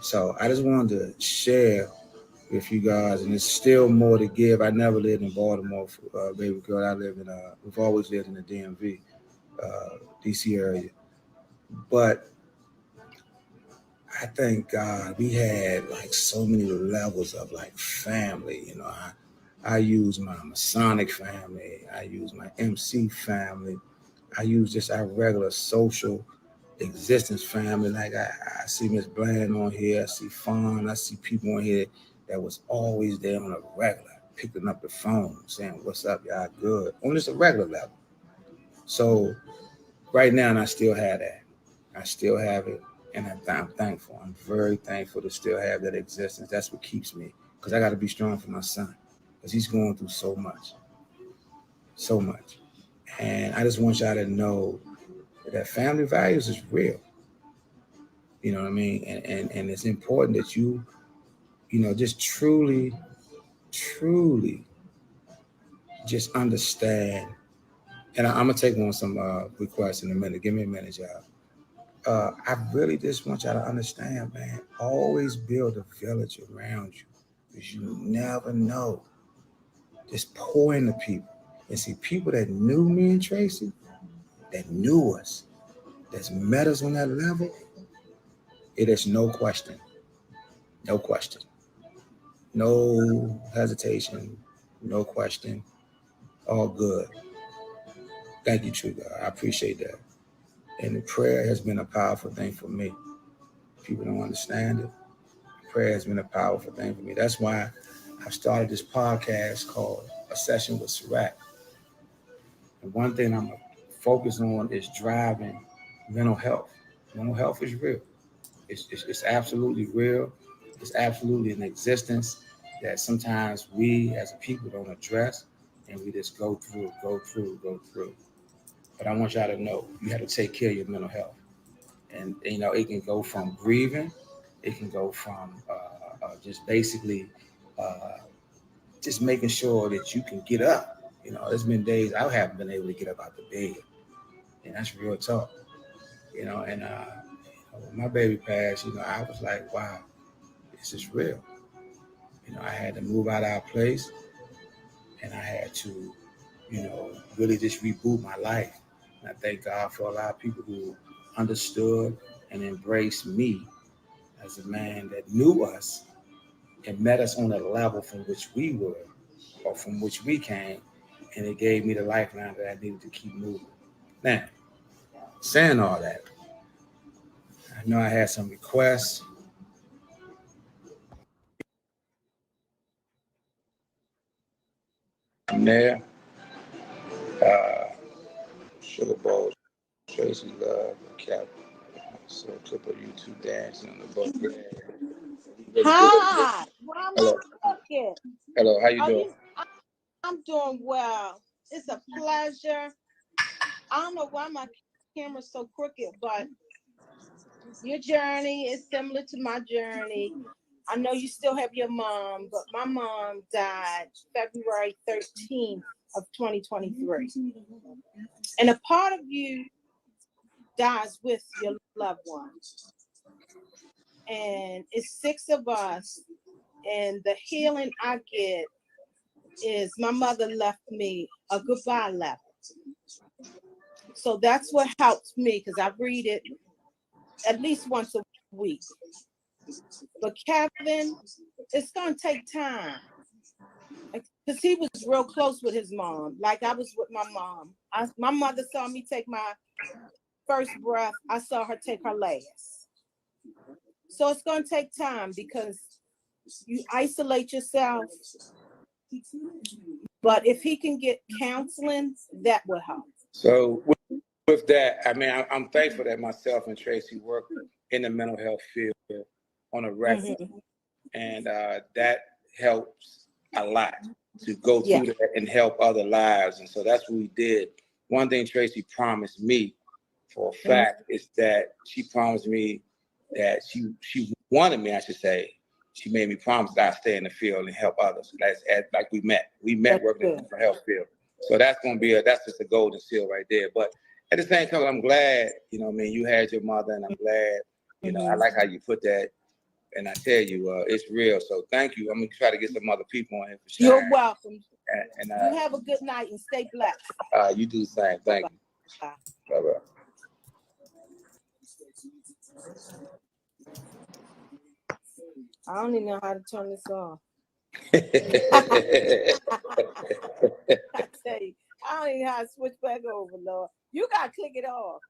So I just wanted to share with you guys, and there's still more to give. I never lived in Baltimore, baby girl. We've always lived in the DMV, DC area. But I thank God we had like so many levels of like family. I use my Masonic family. I use my MC family. I use just our regular social existence family. Like I see Miss Bland on here. I see Fawn. I see people on here that was always there on a regular, picking up the phone, saying, "What's up, y'all good?" On just a regular level. So right now, and I still have that. I still have it, and I'm thankful. I'm very thankful to still have that existence. That's what keeps me, because I got to be strong for my son, because he's going through so much. And I just want y'all to know that family values is real. You know what I mean? And it's important that you just truly just understand. And I'm going to take on some requests in a minute. Give me a minute, y'all. I really just want y'all to understand, man, always build a village around you, because you never know. Just pour into people. And see, people that knew me and Traci, that knew us, that's met us on that level, it is no question. No question. No hesitation. No question. All good. Thank you, True God. I appreciate that. And the prayer has been a powerful thing for me. People don't understand it. Prayer has been a powerful thing for me. That's why I've started this podcast called A Session with Sirac. And one thing I'm focused on is driving mental health. Mental health is real. It's absolutely real. It's absolutely in existence that sometimes we as a people don't address, and we just go through. But I want y'all to know you have to take care of your mental health, and you know it can go from grieving, it can go from just basically uh, just making sure that you can get up. You know, there's been days I haven't been able to get up out the bed, and that's real talk. You know, and when my baby passed, you know, I was like, wow, this is real. You know, I had to move out of our place, and I had to, you know, really just reboot my life. And I thank God for a lot of people who understood and embraced me as a man that knew us and met us on a level from which we were or from which we came. And it gave me the lifeline that I needed to keep moving. Now, saying all that, I know I had some requests. From there, uh, Sugar Bowl, Tracy Love, Cap. So a clip of you two dancing on the boat. Hi, why am I talking? Hello, how you doing? I'm doing well. It's a pleasure. I don't know why my camera's so crooked, but your journey is similar to my journey. I know you still have your mom, but my mom died February 13th of 2023. And a part of you dies with your loved ones. And it's 6 of us. And the healing I get is my mother left me a goodbye letter. So that's what helps me because I read it at least once a week. But Kevin, it's going to take time because he was real close with his mom. Like I was with my mom. My mother saw me take my first breath. I saw her take her last. So it's going to take time because you isolate yourself. But if he can get counseling, that will help. So with that, I mean, I'm thankful that myself and Traci work in the mental health field on a record, and that helps a lot to go through that and help other lives. And so that's what we did. One thing Traci promised me for a fact is that she promised me that she wanted me, I should say, she made me promise that I stay in the field and help others. That's like we met working in the health field. So that's going to be that's just a golden seal right there. But at the same time, I'm glad, you know what I mean, you had your mother, and I'm glad, you know, I like how you put that. And I tell you, it's real. So thank you. I'm going to try to get some other people on here for sure. You're welcome. And you have a good night and stay blessed. You do the same. Thank you. Bye-bye. I don't even know how to turn this off. I tell you, I don't even know how to switch back over, Lord. You got to click it off.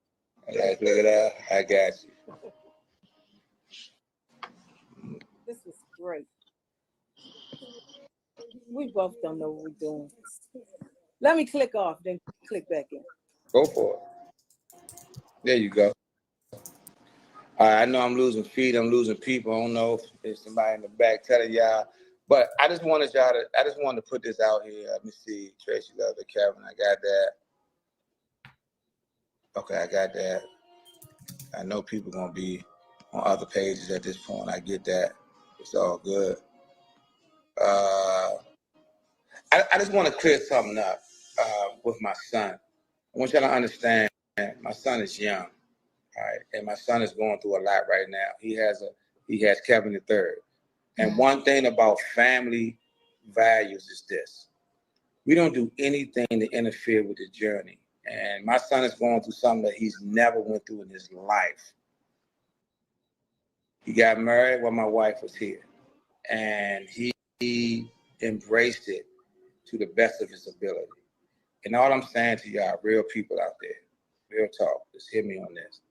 I got to click it off. I got you. This is great. We both don't know what we're doing. Let me click off, then click back in. Go for it. There you go. I know I'm losing feet. I'm losing people. I don't know if there's somebody in the back telling y'all, but I just wanted to put this out here. Let me see. Traci Love, Kevin. I got that. Okay, I got that. I know people gonna be on other pages at this point. I get that. It's all good. I just want to clear something up with my son. I want y'all to understand my son is young. All right, and my son is going through a lot right now. He has Kevin the third. And one thing about family values is this: we don't do anything to interfere with the journey. And my son is going through something that he's never went through in his life. He got married while my wife was here, and he embraced it to the best of his ability. And all I'm saying to y'all, real people out there, real talk, just hear me on this.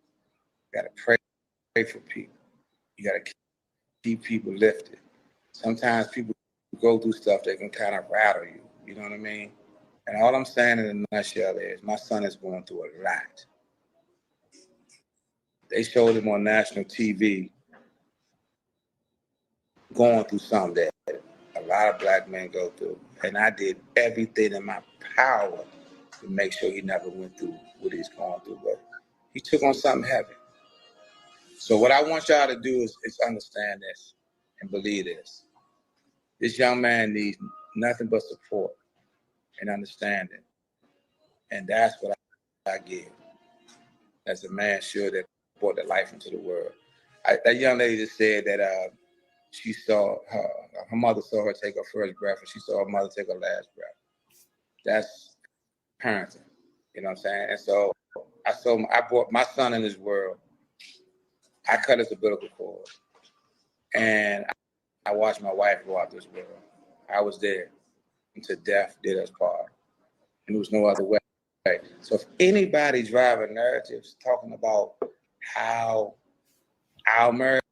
You gotta pray for people. You gotta keep people lifted. Sometimes people go through stuff that can kind of rattle you. You know what I mean? And all I'm saying in a nutshell is my son is going through a lot. They showed him on national TV going through something that a lot of black men go through. And I did everything in my power to make sure he never went through what he's going through. But he took on something heavy. So what I want y'all to do is understand this and believe this. This young man needs nothing but support and understanding. And that's what I give as a man should that brought the life into the world. That young lady just said that she saw her mother saw her take her first breath and she saw her mother take her last breath. That's parenting, you know what I'm saying? And so I brought my son in this world. I cut his umbilical cord, and I watched my wife go out this world. I was there until death did us part, and there was no other way. So if anybody driving narratives talking about how our marriage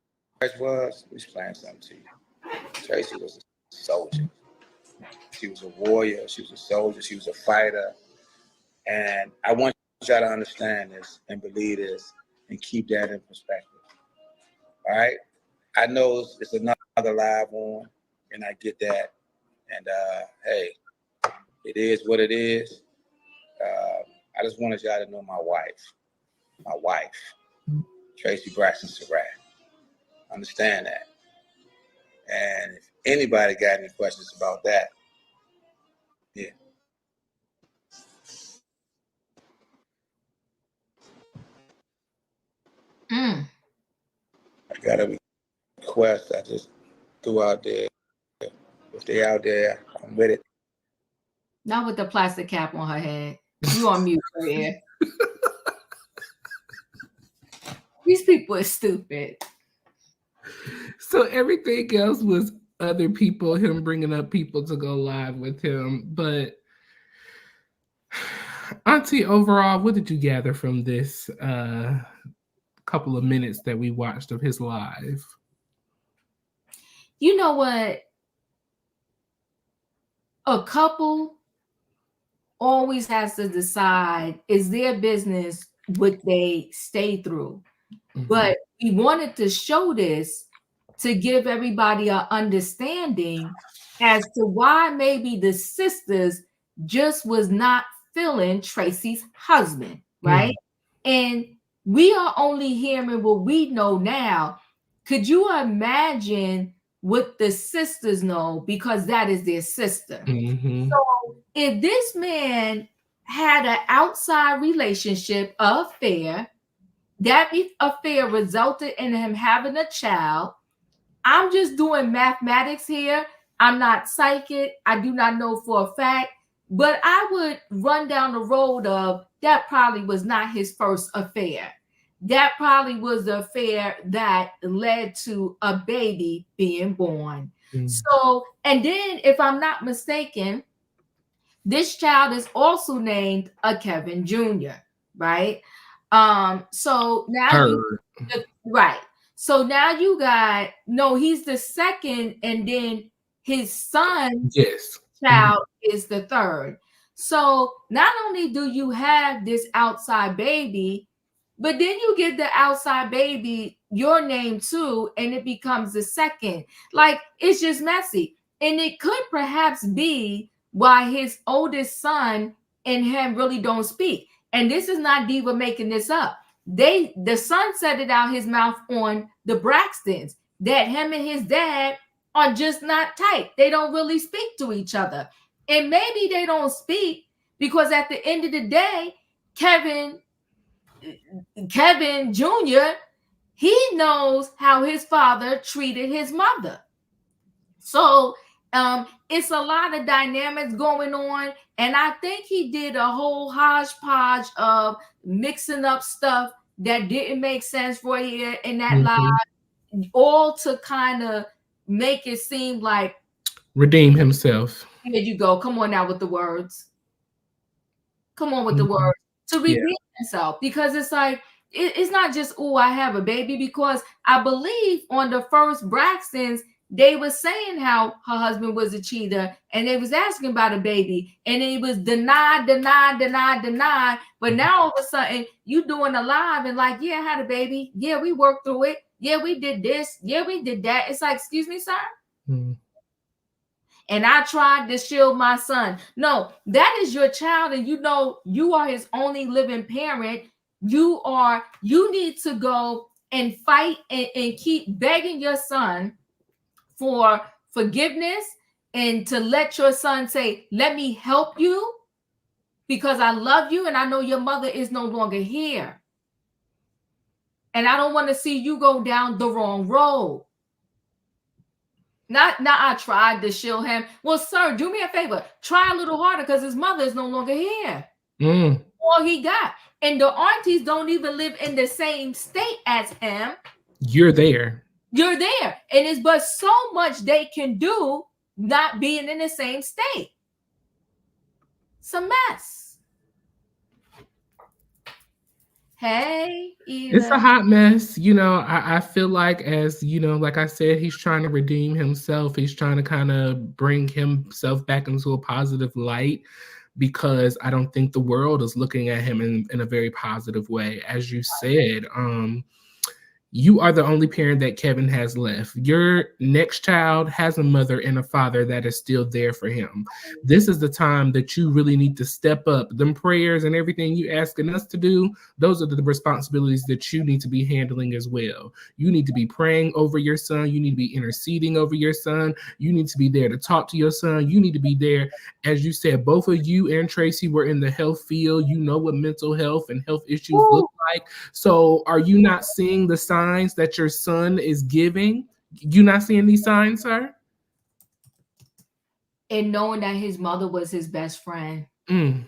was, we explain something to you. Traci was a soldier. She was a warrior. She was a soldier. She was a fighter. And I want y'all to understand this and believe this and keep that in perspective. All right? I know it's another live on, and I get that. And hey, it is what it is. I just wanted y'all to know my wife, Traci Braxton Surratt. Understand that. And if anybody got any questions about that, yeah. I got a request I just threw out there. If they out there, I'm with it. Not with the plastic cap on her head. You on mute, Royaire. These people are stupid. So everything else was other people, him bringing up people to go live with him. But Auntie, overall, what did you gather from this couple of minutes that we watched of his live? You know what? A couple always has to decide, is their business what they stay through. Mm-hmm. But we wanted to show this to give everybody an understanding as to why maybe the sisters just was not feeling Traci's husband, right? Mm-hmm. And we are only hearing what we know now. Could you imagine what the sisters know, because that is their sister? Mm-hmm. So if this man had an outside relationship, affair, that affair resulted in him having a child. I'm just doing mathematics here. I'm not psychic. I do not know for a fact, but I would run down the road of that probably was not his first affair. That probably was the affair that led to a baby being born. Mm. So, and then if I'm not mistaken, this child is also named a Kevin Jr., right? So now right. So now you got, no, he's the second, and then his son child is the third. So not only do you have this outside baby, but then you get the outside baby your name too, and it becomes the second. Like, it's just messy. And it could perhaps be why his oldest son and him really don't speak. And this is not Diva making this up. The son said it out his mouth on the Braxtons that him and his dad are just not tight. They don't really speak to each other. And maybe they don't speak because at the end of the day, Kevin Jr., he knows how his father treated his mother. So it's a lot of dynamics going on. And I think he did a whole hodgepodge of mixing up stuff that didn't make sense for you in that live, all to kind of make it seem like redeem himself. Here you go. Come on now with the words. Come on with the words. To redeem himself. Because it's like, it's not just, oh, I have a baby. Because I believe on the first Braxtons, they were saying how her husband was a cheater, and they was asking about a baby, and it was denied. But now all of a sudden, you doing a live and like, yeah, I had a baby. Yeah, we worked through it. Yeah, we did this. Yeah, we did that. It's like, excuse me, sir. Mm. And I tried to shield my son. No, that is your child, and you know you are his only living parent. You need to go and fight and keep begging your son for forgiveness, and to let your son say, let me help you because I love you and I know your mother is no longer here. And I don't want to see you go down the wrong road. Not I tried to shield him. Well, sir, do me a favor. Try a little harder because his mother is no longer here. Mm. All he got. And the aunties don't even live in the same state as him. You're there. You're there. And it's but so much they can do not being in the same state. It's a mess. Hey, Eva. It's a hot mess. You know, I feel like, as you know, like I said, he's trying to redeem himself. He's trying to kind of bring himself back into a positive light, because I don't think the world is looking at him in a very positive way. As you said, you are the only parent that Kevin has left. Your next child has a mother and a father that is still there for him. This is the time that you really need to step up. Them prayers and everything you asking us to do, those are the responsibilities that you need to be handling as well. You need to be praying over your son. You need to be interceding over your son. You need to be there to talk to your son. You need to be there. As you said, both of you and Traci were in the health field. You know what mental health and health issues look like. So are you not seeing the signs that your son is giving? You not seeing these signs, sir? And knowing that his mother was his best friend. Mm.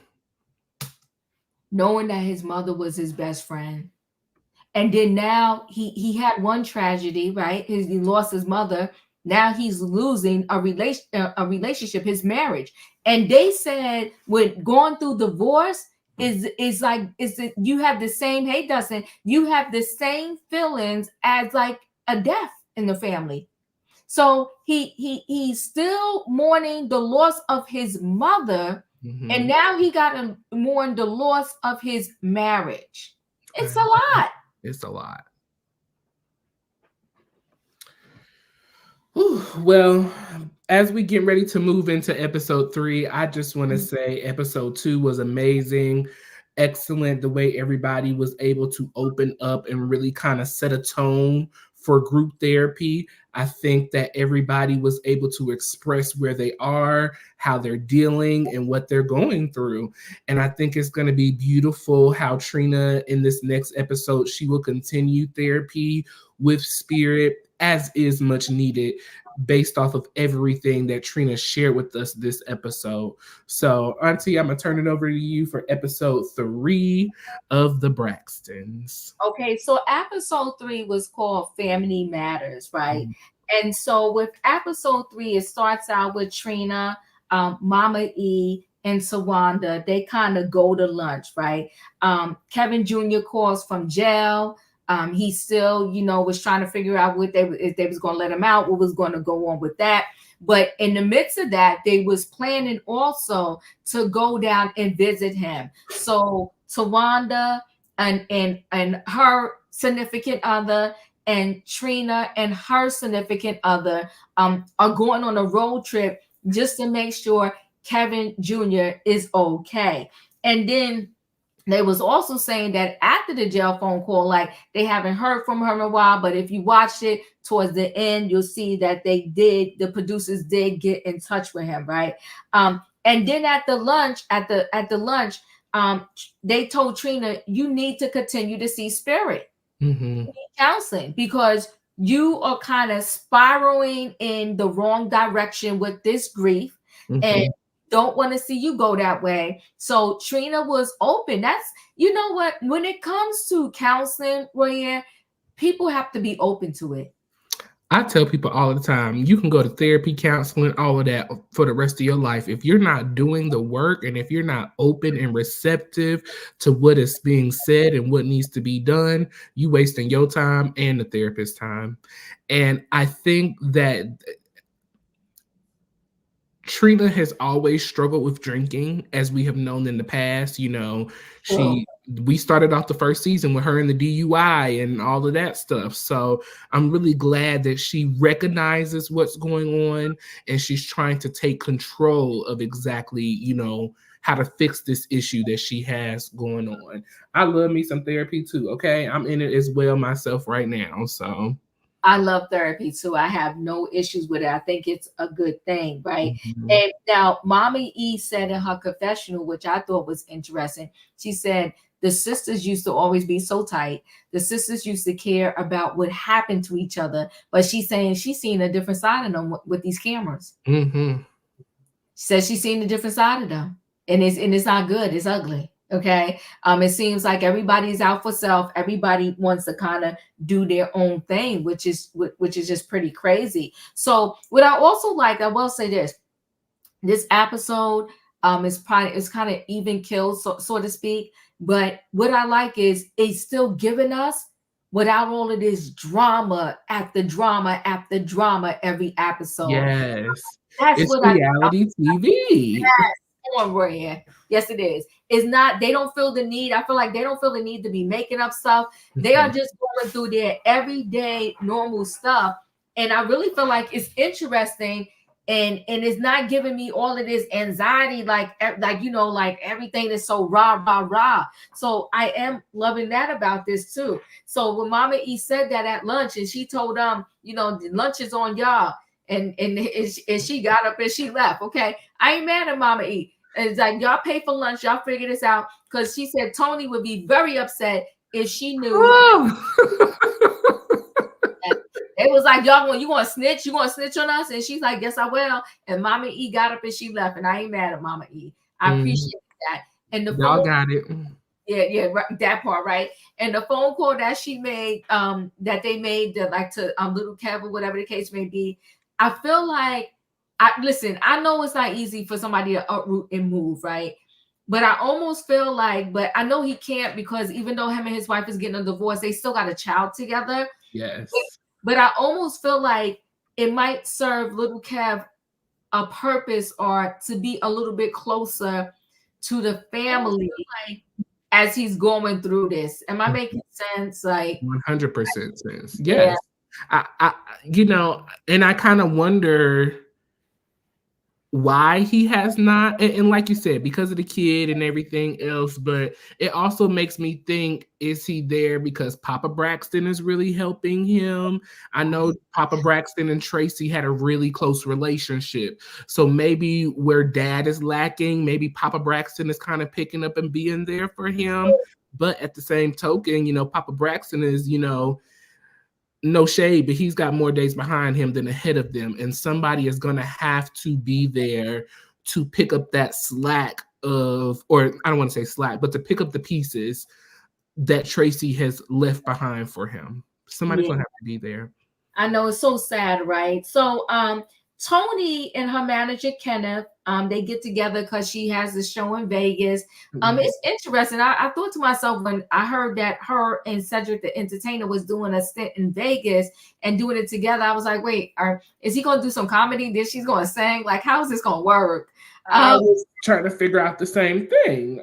Knowing that his mother was his best friend. And then now he had one tragedy, right? He lost his mother. Now he's losing a relationship, his marriage. And they said with going through divorce, is it you have the same, hey Dustin, you have the same feelings as like a death in the family. So he's still mourning the loss of his mother, Mm-hmm. and now he got to mourn the loss of his marriage. It's a lot. It's a lot. Whew. Well, as we get ready to move into episode 3, I just want to say episode 2 was amazing. Excellent. The way everybody was able to open up and really kind of set a tone for group therapy. I think that everybody was able to express where they are, how they're dealing, and what they're going through. And I think it's going to be beautiful how Trina, in this next episode, she will continue therapy with Spirit, as is much needed, based off of everything that Trina shared with us this episode. So, Auntie, I'm going to turn it over to you for episode 3 of the Braxtons. Okay, so episode 3 was called Family Matters, right? Mm-hmm. And so with episode 3, it starts out with Trina, Mama E, and Tawanda. They kind of go to lunch, right? Kevin Jr. calls from jail. He still, was trying to figure out if they was going to let him out, what was going to go on with that. But in the midst of that, they was planning also to go down and visit him. So Tawanda and her significant other, and Trina and her significant other are going on a road trip just to make sure Kevin Jr. is okay. And then they was also saying that after the jail phone call, like they haven't heard from her in a while, but if you watch it towards the end, you'll see that the producers did get in touch with him, right? And then at the lunch, they told Trina, you need to continue to see Spirit. Mm-hmm. You need counseling, because you are kind of spiraling in the wrong direction with this grief. Mm-hmm. And don't want to see you go that way. So Trina was open. That's, you know what, when it comes to counseling, Royaire, people have to be open to it. I tell people all the time, you can go to therapy, counseling, all of that for the rest of your life. If you're not doing the work, and if you're not open and receptive to what is being said and what needs to be done, you wasting your time and the therapist's time. And I think that Trina has always struggled with drinking, as we have known in the past. She we started off the first season with her in the DUI and all of that stuff. So I'm really glad that she recognizes what's going on and she's trying to take control of exactly, you know, how to fix this issue that she has going on. I love me some therapy too. Okay. I'm in it as well myself right now. So I love therapy too. I have no issues with it. I think it's a good thing, right? Mhm. And now, Mommy E said in her confessional, which I thought was interesting, she said the sisters used to always be so tight. The sisters used to care about what happened to each other, but she's saying she's seen a different side of them with these cameras. Mhm. She says she's seen a different side of them, and it's not good. It's ugly. Okay. It seems like everybody's out for self. Everybody wants to kind of do their own thing, which is just pretty crazy. So what I also like, I will say this episode is kind of even killed, so to speak. But what I like is it's still giving us, without all of this drama after drama after drama every episode. Yes. That's It's what reality TV. on Royaire. Yes, it is. It's not, they don't feel the need. I feel like they don't feel the need to be making up stuff. They are just going through their everyday normal stuff. And I really feel like it's interesting, and it's not giving me all of this anxiety, like you know, like everything is so rah. So I am loving that about this too. So when Mama E said that at lunch, and she told you know, the lunch is on y'all, and she got up and she left. Okay, I ain't mad at Mama E. It's like, y'all pay for lunch, y'all figure this out, because she said Toni would be very upset if she knew. It was like, y'all, you want to snitch? You want to snitch on us? And she's like, yes, I will. And Mama E got up and she left, and I ain't mad at Mama E. I appreciate that. And the y'all got it. Yeah, right, that part, right? And the phone call that she made, that they made, like to little Kev or whatever the case may be, I feel like, listen, I know it's not easy for somebody to uproot and move, right? But I almost feel like, but I know he can't, because even though him and his wife is getting a divorce, they still got a child together. Yes. But I almost feel like it might serve little Kev a purpose, or to be a little bit closer to the family as he's going through this. Am I making sense? Like 100% sense. Yes. Yeah. I you know, and I kind of wonder why he has not, and like you said, because of the kid and everything else, but it also makes me think, is he there because Papa Braxton is really helping him? I know Papa Braxton and Traci had a really close relationship, so maybe where dad is lacking, maybe Papa Braxton is kind of picking up and being there for him. But at the same token, you know, Papa Braxton is, you know, no shade, but he's got more days behind him than ahead of them. And somebody is going to have to be there to pick up that slack of, or I don't want to say slack, but to pick up the pieces that Traci has left behind for him. Somebody's going to have to be there. I know, it's so sad, right? So Toni and her manager, Kenneth, they get together because she has a show in Vegas. It's interesting. I thought to myself when I heard that her and Cedric the Entertainer was doing a stint in Vegas and doing it together, I was like, wait, is he going to do some comedy? Then she's going to sing? Like, how is this going to work? I was trying to figure out the same thing.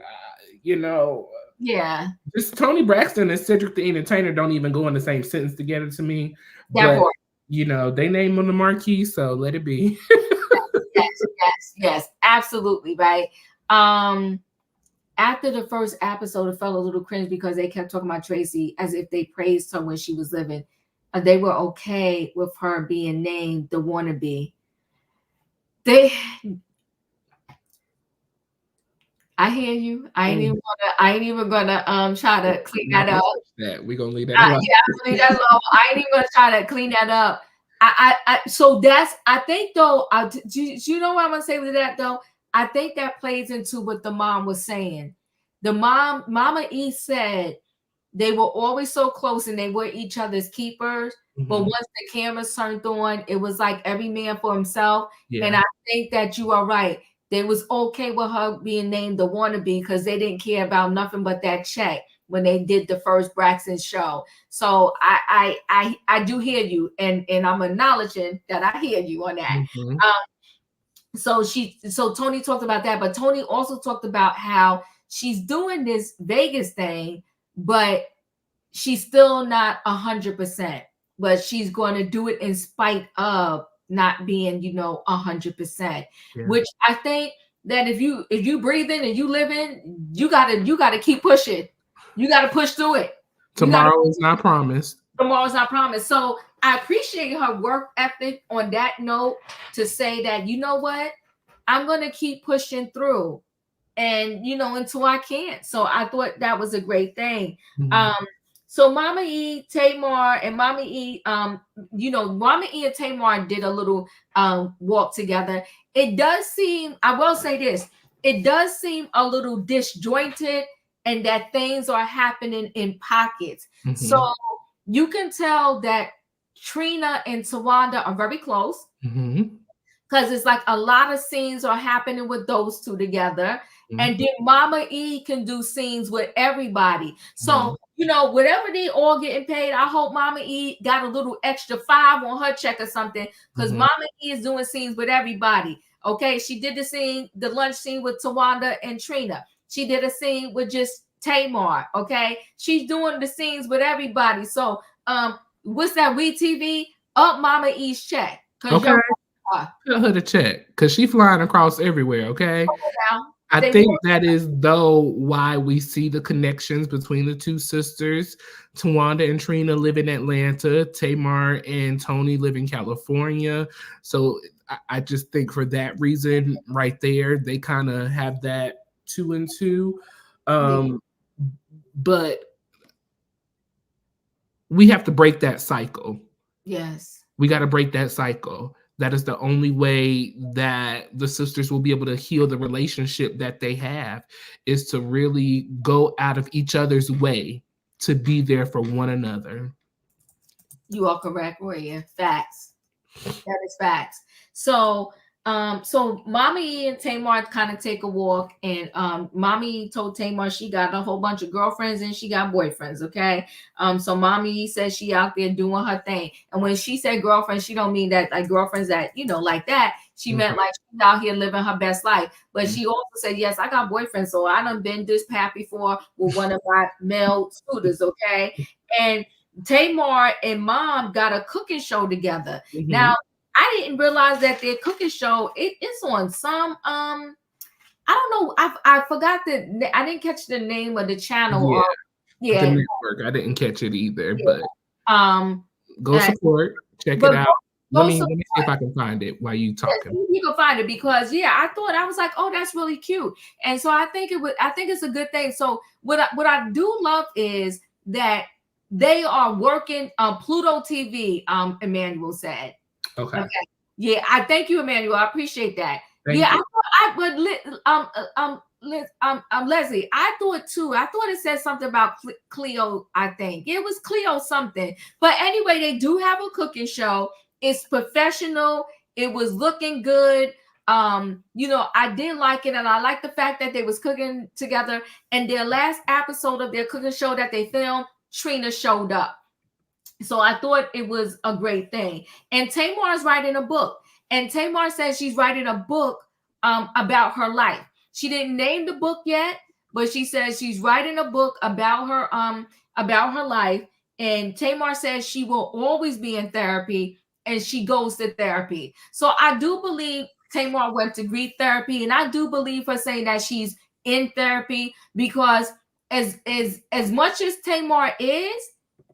You know, yeah. This Toni Braxton and Cedric the Entertainer don't even go in the same sentence together to me. That but, you know, they name on the marquee, so let it be. yes, absolutely, right. After the first episode, it felt a little cringe because they kept talking about Traci as if they praised her when she was living. They were okay with her being named the wannabe. I hear you. I ain't even gonna try to clean that up. We're gonna leave that alone. Yeah, I'm leave that alone. I ain't even gonna try to clean that up. So I think though, do you know what I'm gonna say with that though? I think that plays into what the mom was saying. The Mama E said they were always so close and they were each other's keepers. Mm-hmm. But once the cameras turned on, it was like every man for himself. Yeah. And I think that you are right. They was okay with her being named the wannabe because they didn't care about nothing but that check when they did the first Braxton show. So I do hear you, and I'm acknowledging that I hear you on that. Mm-hmm. So Toni talked about that, but Toni also talked about how she's doing this Vegas thing, but she's still not 100%. But she's going to do it in spite of not being, 100%. Which I think that if you breathe in and you live in, you gotta keep pushing. You gotta push through it. Tomorrow is not promised. Tomorrow's not promised. So I appreciate her work ethic on that note to say that, you know what, I'm gonna keep pushing through, and until I can't. So I thought that was a great thing. So Mama E, Tamar, and Mama E, Mama E and Tamar did a little walk together. It does seem, I will say this, it does seem a little disjointed, and that things are happening in pockets. So you can tell that Trina and Tawanda are very close, because it's like a lot of scenes are happening with those two together. And then Mama E can do scenes with everybody. So, whatever they all getting paid, I hope Mama E got a little extra 5 on her check or something, because Mama E is doing scenes with everybody. Okay, she did the lunch scene with Tawanda and Trina. She did a scene with just Tamar. Okay, she's doing the scenes with everybody. So, what's that? WeTV, up Mama E's check. Okay, tell her to check, because she flying across everywhere. Okay. I think that is why we see the connections between the two sisters. Tawanda and Trina live in Atlanta. Tamar and Toni live in California. So I just think for that reason right there, they kind of have that 2 and 2. But we have to break that cycle. Yes. We got to break that cycle. That is the only way that the sisters will be able to heal the relationship that they have, is to really go out of each other's way to be there for one another. You are correct, Royaire. Facts. That is facts. So Mommy and Tamar kind of take a walk, and Mommy told Tamar she got a whole bunch of girlfriends and she got boyfriends. Okay. So Mommy says she out there doing her thing. And when she said girlfriends, she don't mean that like girlfriends that, like that. She meant like she's out here living her best life. But she also said, yes, I got boyfriends. So I done been this pat before with one of my male suitors. Okay. And Tamar and Mom got a cooking show together. Now, I didn't realize that their cooking show, it's on some I don't know, I forgot I didn't catch the name of the channel. The network. I didn't catch it either, but go support, check it out. Let me see if I can find it while you talking. You can find it, because I was like, oh, that's really cute. And so I think it's a good thing. So what I do love is that they are working on Pluto TV, Emmanuel said. Okay. Yeah, I thank you, Emmanuel. I appreciate that. Thank you. Leslie, I thought too. I thought it said something about Cleo. I think it was Cleo something. But anyway, they do have a cooking show. It's professional. It was looking good. I did like it, and I like the fact that they was cooking together. And their last episode of their cooking show that they filmed, Trina showed up. So I thought it was a great thing. And Tamar is writing a book. And Tamar says she's writing a book about her life. She didn't name the book yet, but she says she's writing a book about her life. And Tamar says she will always be in therapy, and she goes to therapy. So I do believe Tamar went to Greek therapy, and I do believe her saying that she's in therapy, because as much as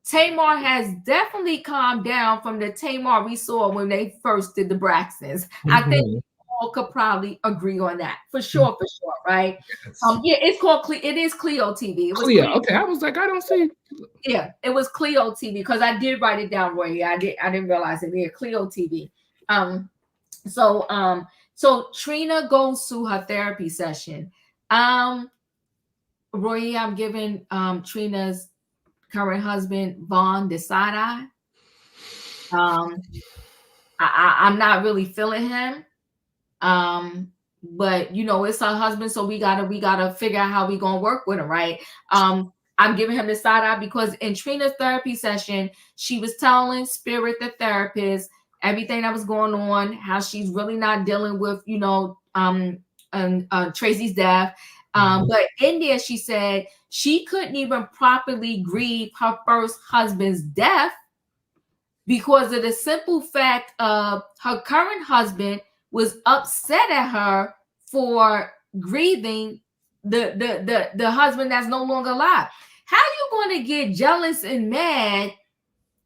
Tamar has definitely calmed down from the Tamar we saw when they first did the Braxtons. I think we all could probably agree on that for sure, right? Yes. It is Cleo TV. It was Cleo. Okay, I was like, I don't see. Yeah, it was Cleo TV, because I did write it down, Roy. I didn't realize it. Yeah, Cleo TV. So Trina goes to her therapy session. Roy, I'm giving Trina's current husband Vaughn the side eye. I'm not really feeling him. But it's her husband, so we gotta figure out how we gonna work with him, right? I'm giving him the side eye because in Trina's therapy session, she was telling Spirit, the therapist, everything that was going on, how she's really not dealing with Tracy's death. But in there, she said she couldn't even properly grieve her first husband's death because of the simple fact of her current husband was upset at her for grieving the husband that's no longer alive. How you going to get jealous and mad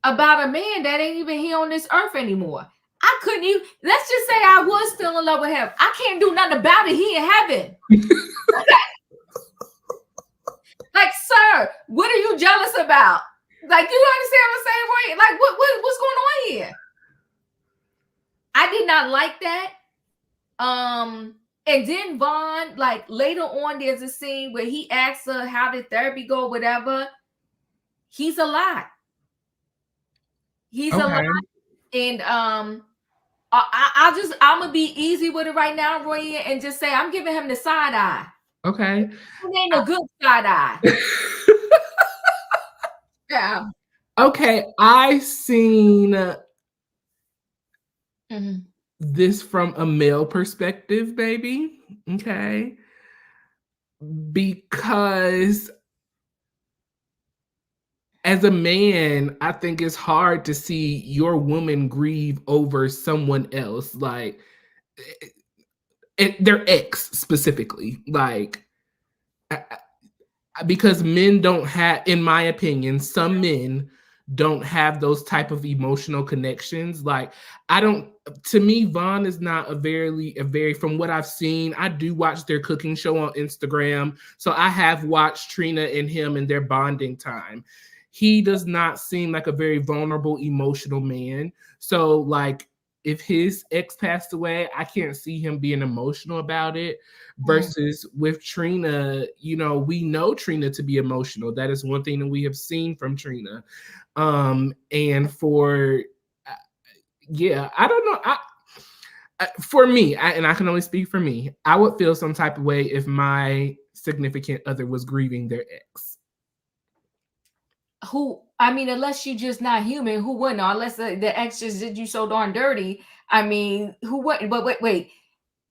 about a man that ain't even here on this earth anymore? I couldn't even, let's just say I was still in love with him. I can't do nothing about it. He in heaven. Like, sir, what are you jealous about? Like, you understand what I'm saying, Roy? Like, what's going on here? I did not like that. And then Vaughn, like later on, there's a scene where he asks her, how did therapy go, whatever. He's a lot. He's a lot. And I'm gonna be easy with it right now, Roy, and just say I'm giving him the side eye. Okay. It ain't a good side eye. Yeah. Okay, I seen this from a male perspective, baby. Okay. Because as a man, I think it's hard to see your woman grieve over someone else, like their ex specifically, like because men don't have, in my opinion, some men don't have those type of emotional connections. Like to me, Vaughn is not a very, from what I've seen, I do watch their cooking show on Instagram. So I have watched Trina and him in their bonding time. He does not seem like a very vulnerable, emotional man. So like, if his ex passed away, I can't see him being emotional about it. Versus with Trina, we know Trina to be emotional. That is one thing that we have seen from Trina. And for, I don't know. For me, and I can only speak for me, I would feel some type of way if my significant other was grieving their ex. Unless you're just not human, who wouldn't? Unless the ex just did you so darn dirty. Who wouldn't? But wait.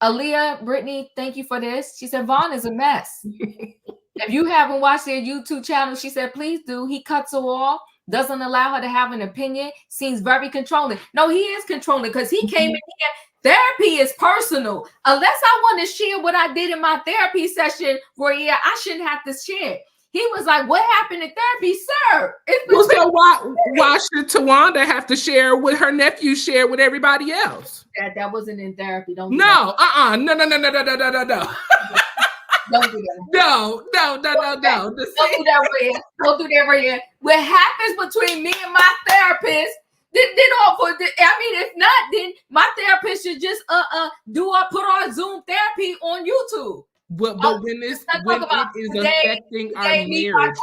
Aaliyah, Brittany, thank you for this. She said, Vaughn is a mess. If you haven't watched their YouTube channel, she said, please do. He cuts her off, doesn't allow her to have an opinion, seems very controlling. No, he is controlling because he came in here. Therapy is personal. Unless I want to share what I did in my therapy session, Royaire, I shouldn't have to share. He was like, what happened in therapy, sir? So why should Tawanda have to share what her nephew shared with everybody else? That wasn't in therapy. Don't do No. that. No. Don't do that. No. Don't do that, Royaire. Don't do that, Royaire. What happens between me and my therapist? If not, then my therapist should just put our Zoom therapy on YouTube. But when it is affecting our marriage,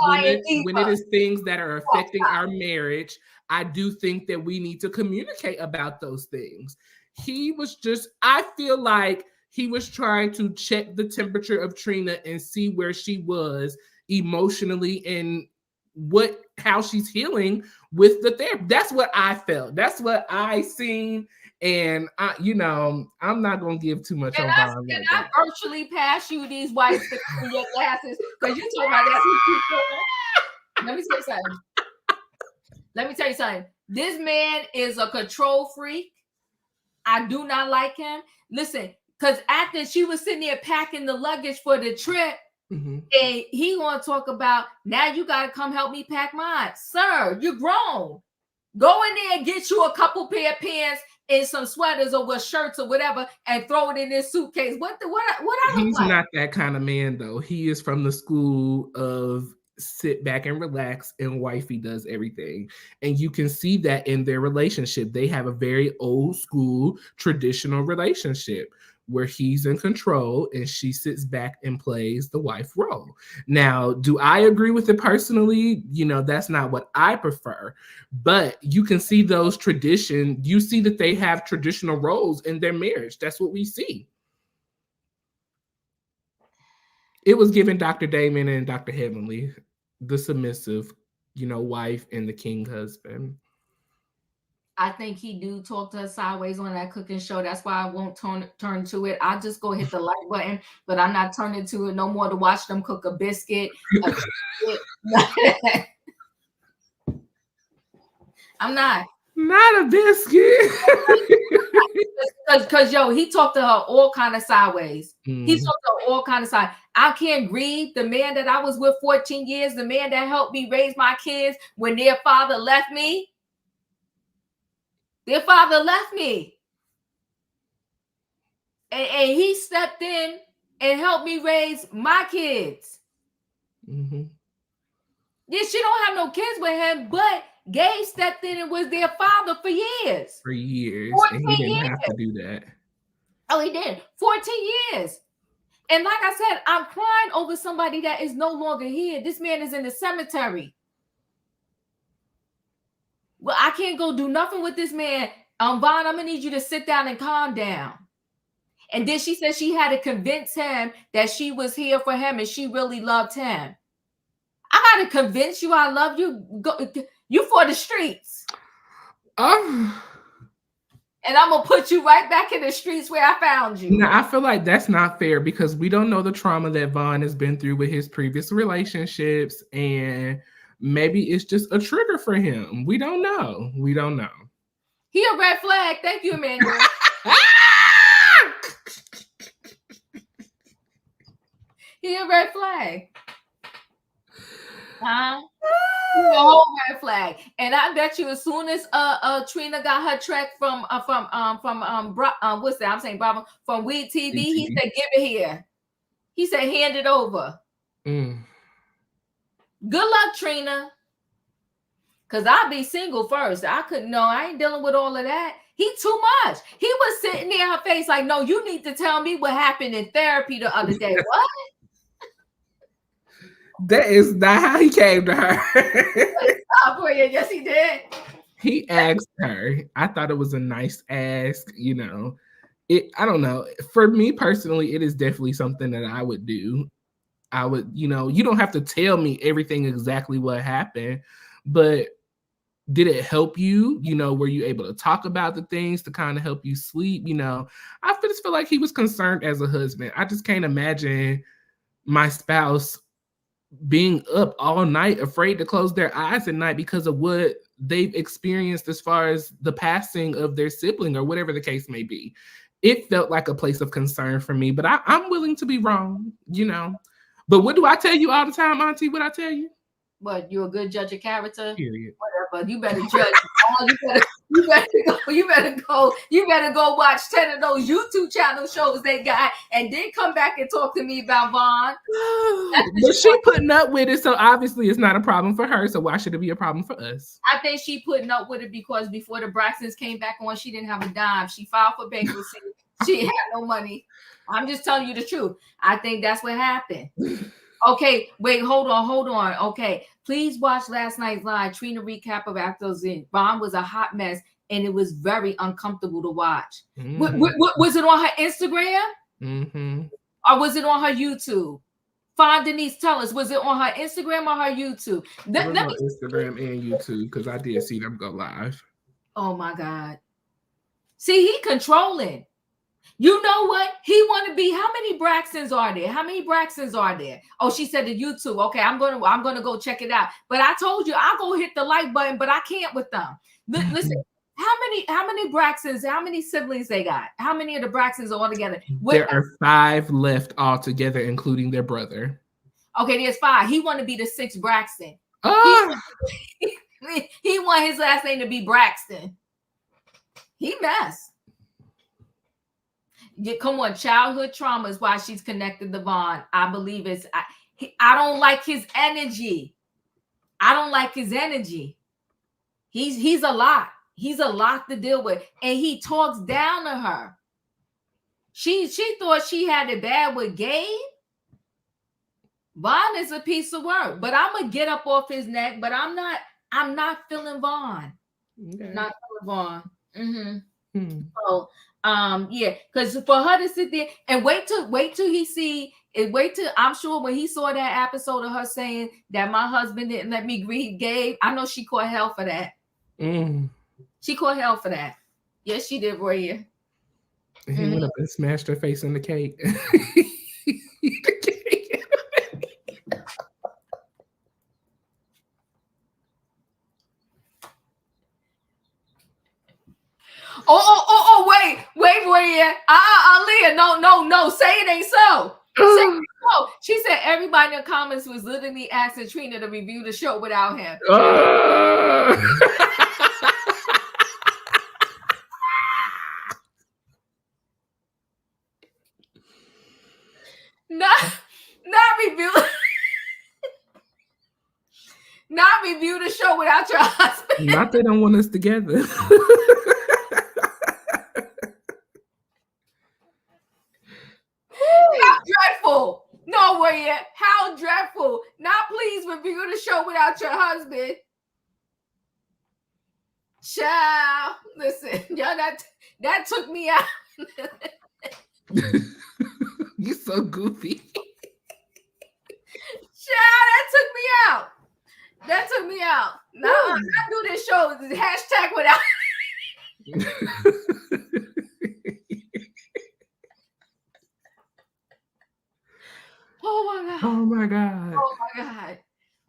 when it is things that are affecting our marriage, I do think that we need to communicate about those things. I feel like he was trying to check the temperature of Trina and see where she was emotionally and how she's healing with the therapy. That's what I felt. That's what I seen. And I'm not gonna give too much on Vaughn. Can I virtually pass you these white sticks in your glasses? Because you told my that's Let me tell you something. This man is a control freak. I do not like him. Listen, because after she was sitting there packing the luggage for the trip, and he want to talk about, now you got to come help me pack mine. Sir, you're grown. Go in there and get you a couple pair of pants and some sweaters or shirts or whatever and throw it in this suitcase. What I look He's like? not that kind of man, though. He is from the school of sit back and relax, and wifey does everything. And you can see that in their relationship. They have a very old school traditional relationship where he's in control and she sits back and plays the wife role. Now, do I agree with it personally? That's not what I prefer, but you can see those traditions. You see that they have traditional roles in their marriage. That's what we see. It was given Dr. Damon and Dr. Heavenly, the submissive, wife and the king husband. I think he do talk to her sideways on that cooking show. That's why I won't turn to it. I'll just go hit the like button, but I'm not turning to it no more to watch them cook a biscuit. I'm not. Not a biscuit. Because yo, he talked to her all kind of sideways. Mm. He talked to her all kind of side. I can't grieve the man that I was with 14 years, the man that helped me raise my kids when their father left me. Their father left me. And he stepped in and helped me raise my kids. Mm-hmm. Yeah, she don't have no kids with him, but Gabe stepped in and was their father for years. For years. 14 And he didn't years. have to do that. Oh, he did. 14 years. And like I said, I'm crying over somebody that is no longer here. This man is in the cemetery. Well, I can't go do nothing with this man. Vaughn, I'm going to need you to sit down and calm down. And then she said she had to convince him that she was here for him and she really loved him. I got to convince you I love you. You for the streets. And I'm going to put you right back in the streets where I found you. Now, I feel like that's not fair because we don't know the trauma that Vaughn has been through with his previous relationships. And maybe it's just a trigger for him. We don't know. We don't know. He a red flag. Thank you, Emmanuel. He a red flag. Huh? The whole red flag. And I bet you as soon as Trina got her track from what's that? I'm saying Bravo from Weed TV, he said, give it here. He said, hand it over. Good luck, Trina. Cause I'll be single first. I ain't dealing with all of that. He too much. He was sitting there in her face like, no, you need to tell me what happened in therapy the other day. What? That is not how he came to her. Yes, he did. He asked her. I thought it was a nice ask, you know. I don't know. For me personally, it is definitely something that I would do. I would, you know, you don't have to tell me everything exactly what happened, but did it help you? You know, were you able to talk about the things to kind of help you sleep? You know, I just feel like he was concerned as a husband. I just can't imagine my spouse being up all night, afraid to close their eyes at night because of what they've experienced as far as the passing of their sibling or whatever the case may be. It felt like a place of concern for me, but I'm willing to be wrong, you know. But what do I tell you all the time, Auntie? What I tell you? What, you're a good judge of character? Period. Whatever. You better judge. You better go watch 10 of those YouTube channel shows they got and then come back and talk to me about Vaughn. But she putting up with it, so obviously it's not a problem for her. So why should it be a problem for us? I think she putting up with it because before the Braxtons came back on, she didn't have a dime. She filed for bankruptcy. She had no money. I'm just telling you the truth. I think that's what happened. Okay, wait, hold on. Okay, please watch last night's live. Trina recap of Actors In. Vaughn was a hot mess, and it was very uncomfortable to watch. Mm-hmm. Was it on her Instagram? Mm-hmm. Or was it on her YouTube? Fine, Denise, tell us. Was it on her Instagram or her YouTube? Instagram and YouTube, because I did see them go live. Oh, my God. See, he controlling. You know what? He want to be. How many Braxtons are there? Oh, she said the YouTube. Okay, I'm gonna go check it out. But I told you I'll go hit the like button, but I can't with them. Listen, how many Braxtons? How many siblings they got? How many of the Braxtons are all together? There are 5 left altogether, including their brother. Okay, there's 5. He want to be the 6th Braxton. He want his last name to be Braxton. He messed. Yeah, come on, childhood trauma is why she's connected to Vaughn. I believe it's. I don't like his energy. He's a lot. He's a lot to deal with, and he talks down to her. She thought she had it bad with Gabe. Vaughn is a piece of work, but I'm gonna get up off his neck. But I'm not feeling Vaughn. Okay. Not feeling Vaughn. Mm-hmm. So. Yeah, because for her to sit there and wait till he see and wait till I'm sure when he saw that episode of her saying that my husband didn't let me grieve Gabe, I know she caught hell for that. She caught hell for that. Yes, she did, Royaire. He went up and smashed her face in the cake. Wait, Royaire. Leah, no. Say it ain't so. Say it ain't so. She said everybody in the comments was literally asking Trina to review the show without him. Not review. Not review the show without your husband. Not they don't want us together. How dreadful. No, Royaire. How dreadful. Not please review the show without your husband. Child. Listen, y'all, that took me out. You're so goofy. Child, that took me out. That took me out. No, I do this show. Hashtag without. Oh my God. Oh my God. Oh my God.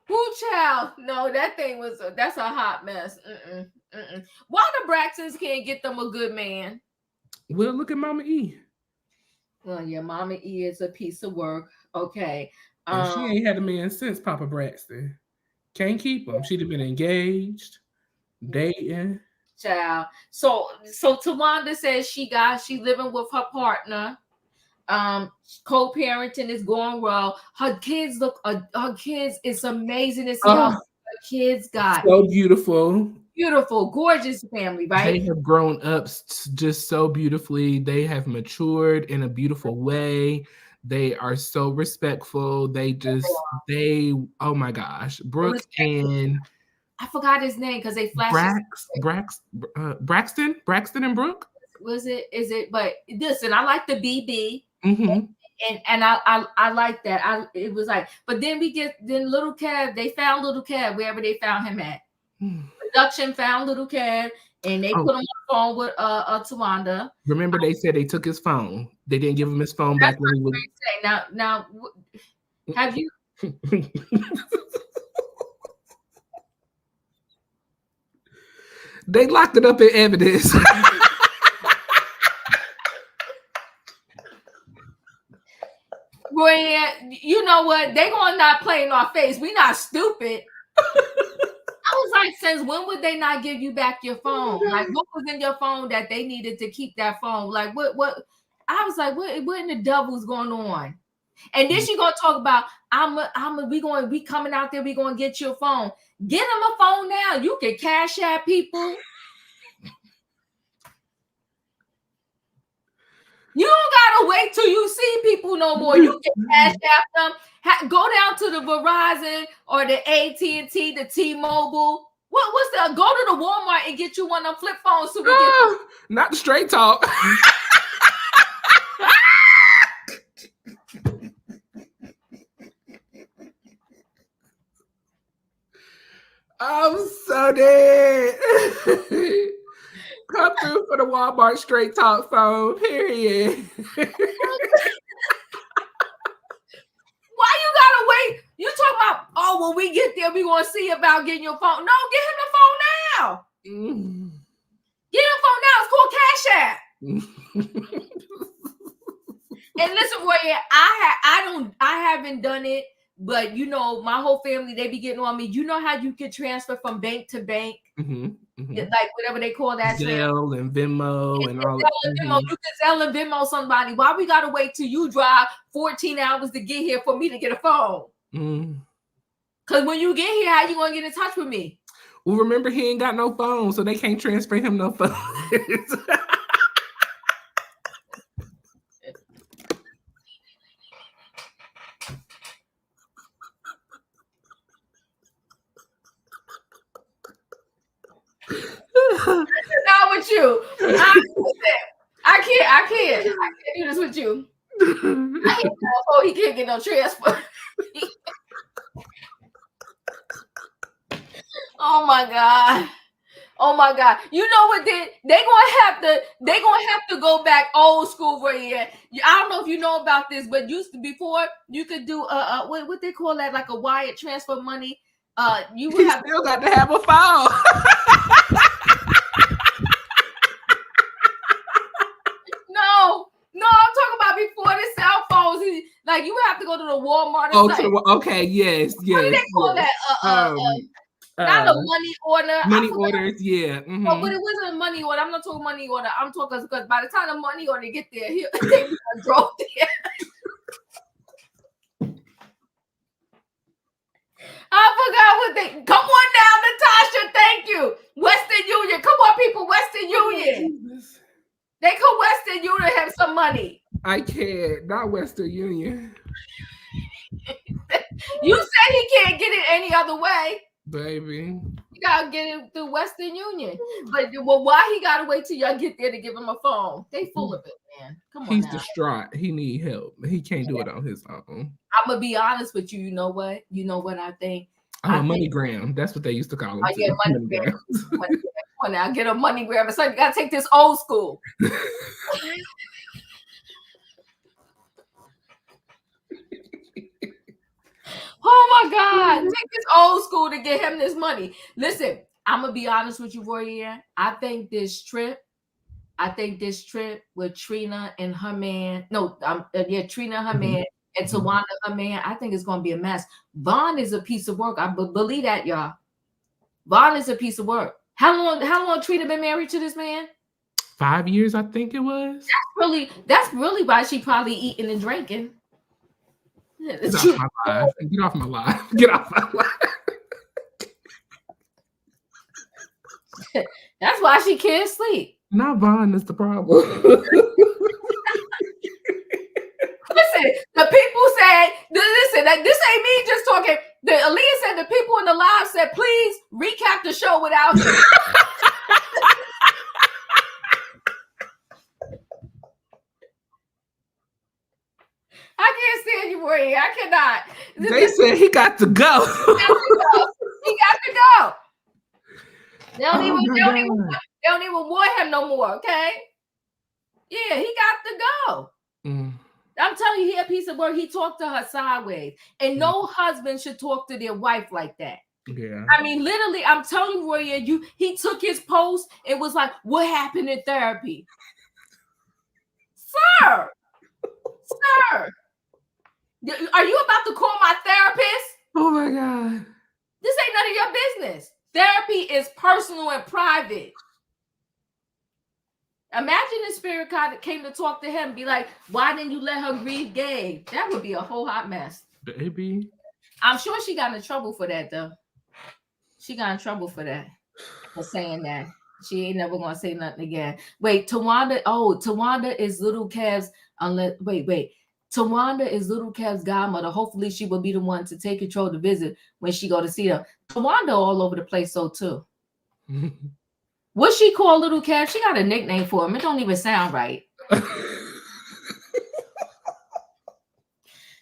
Woo, child. No, that thing that's a hot mess. Why the Braxtons can't get them a good man? Well, look at Mama E. Well, yeah, Mama E is a piece of work. Okay. And she ain't had a man since Papa Braxton. Can't keep him. She'd have been engaged, dating. Child. So Tawanda says she living with her partner. Co-parenting is going well. Her kids it's amazing to see how her kids got. So beautiful. Beautiful, gorgeous family, right? They have grown up just so beautifully. They have matured in a beautiful way. They are so respectful. Oh my gosh. Brooke and I forgot his name because they flashed Braxton and Brooke. Is it? But listen, I like the BB. Mm-hmm. And I like that. It was like, but then Little Kev, they found Little Kev wherever they found him at. Production found Little Kev and they put him on the phone with Tawanda. Remember, they said they took his phone. They didn't give him his phone back when he was. Now, have you? They locked it up in evidence. Boy, you know what? They gonna not play in our face. We not stupid. I was like, since when would they not give you back your phone? Like, what was in your phone that they needed to keep that phone? Like, what? I was like, what in the devil's going on? And then she gonna talk about, we coming out there, we gonna get your phone. Get them a phone now. You can cash out people. You don't gotta wait till you see people no more. You can cash out them. Go down to the Verizon or the AT&T, the T-Mobile. What's that? Go to the Walmart and get you one of them flip phones. So we get not the straight talk. I'm so dead. Come through for the Walmart straight talk phone, period. Why you gotta wait? You talking about, when we get there, we gonna see about getting your phone. No, get him the phone now. Get him the phone now. It's called Cash App. And listen, Royaire, I haven't done it, but you know, my whole family, they be getting on me. You know how you can transfer from bank to bank? Like whatever they call that. Zelle and Venmo and all that. You can Zelle and Venmo somebody. Why we gotta wait till you drive 14 hours to get here for me to get a phone? Because when you get here, how you gonna get in touch with me? Well, remember, he ain't got no phone, so they can't transfer him no phone. Not with you. I can't do this with you. He can't get no transfer. Oh my God. Oh my God! You know what? They gonna have to go back old school where I don't know if you know about this, but used to before you could do what they call that, like a wire transfer money. You would have still got to have a phone. No, I'm talking about before the cell phones. Like you have to go to the Walmart. Okay, yes. What do they call that? Not a money order. Money orders, yeah. Mm-hmm. No, but it wasn't a money order. I'm not talking money order. I'm talking because by the time the money order get there, they drove there. I forgot what they. Come on now, Natasha. Thank you. Western Union. Come on, people. Western Union. They could Western Union have some money. I can't. Not Western Union. You said he can't get it any other way. Baby. You gotta get it through Western Union. But why he gotta wait till y'all get there to give him a phone? They full of it, man. Come on. He's now. distraught. He need help. He can't do it on his own. I'm gonna be honest with you. You know what? I think? MoneyGram. That's what they used to call him. Yeah, MoneyGram. Come on now, get a MoneyGram. So you gotta take this old school. Oh my God, take this old school to get him this money. Listen, I'm gonna be honest with you, Royaire. I think this trip with Trina and her man, Trina and her man, and Tawanda her man, I think it's gonna be a mess. Vaughn is a piece of work. I believe that, y'all. Vaughn is a piece of work. How long Trina been married to this man? 5 years, I think it was. That's really why she probably eating and drinking. Get off my life. Get off my life. Get off my life. That's why she can't sleep. Not Vaughn is the problem. Listen, the people said, listen, this ain't me just talking. Aaliyah said the people in the live said, please recap the show without him. I can't stand you, boy. I cannot. They said he got to go. He got to go. They don't even want him no more, okay? Yeah, he got to go. I'm telling you, he a piece of work. He talked to her sideways. And no husband should talk to their wife like that. Yeah. I mean, literally, I'm telling you, Royaire, he took his post and was like, what happened in therapy? Sir. Are you about to call my therapist? Oh my God. This ain't none of your business. Therapy is personal and private. Imagine the spirit God that came to talk to him and be like, why didn't you let her grieve Gabe? That would be a whole hot mess. Baby. I'm sure she got in trouble for that, though. She got in trouble for that, for saying that. She ain't never going to say nothing again. Wait, Tawanda is Little Kev's, Tawanda is Little Kev's godmother. Hopefully she will be the one to take control to visit when she go to see them. Tawanda all over the place, so too. What she call Little Kev? She got a nickname for him. It don't even sound right.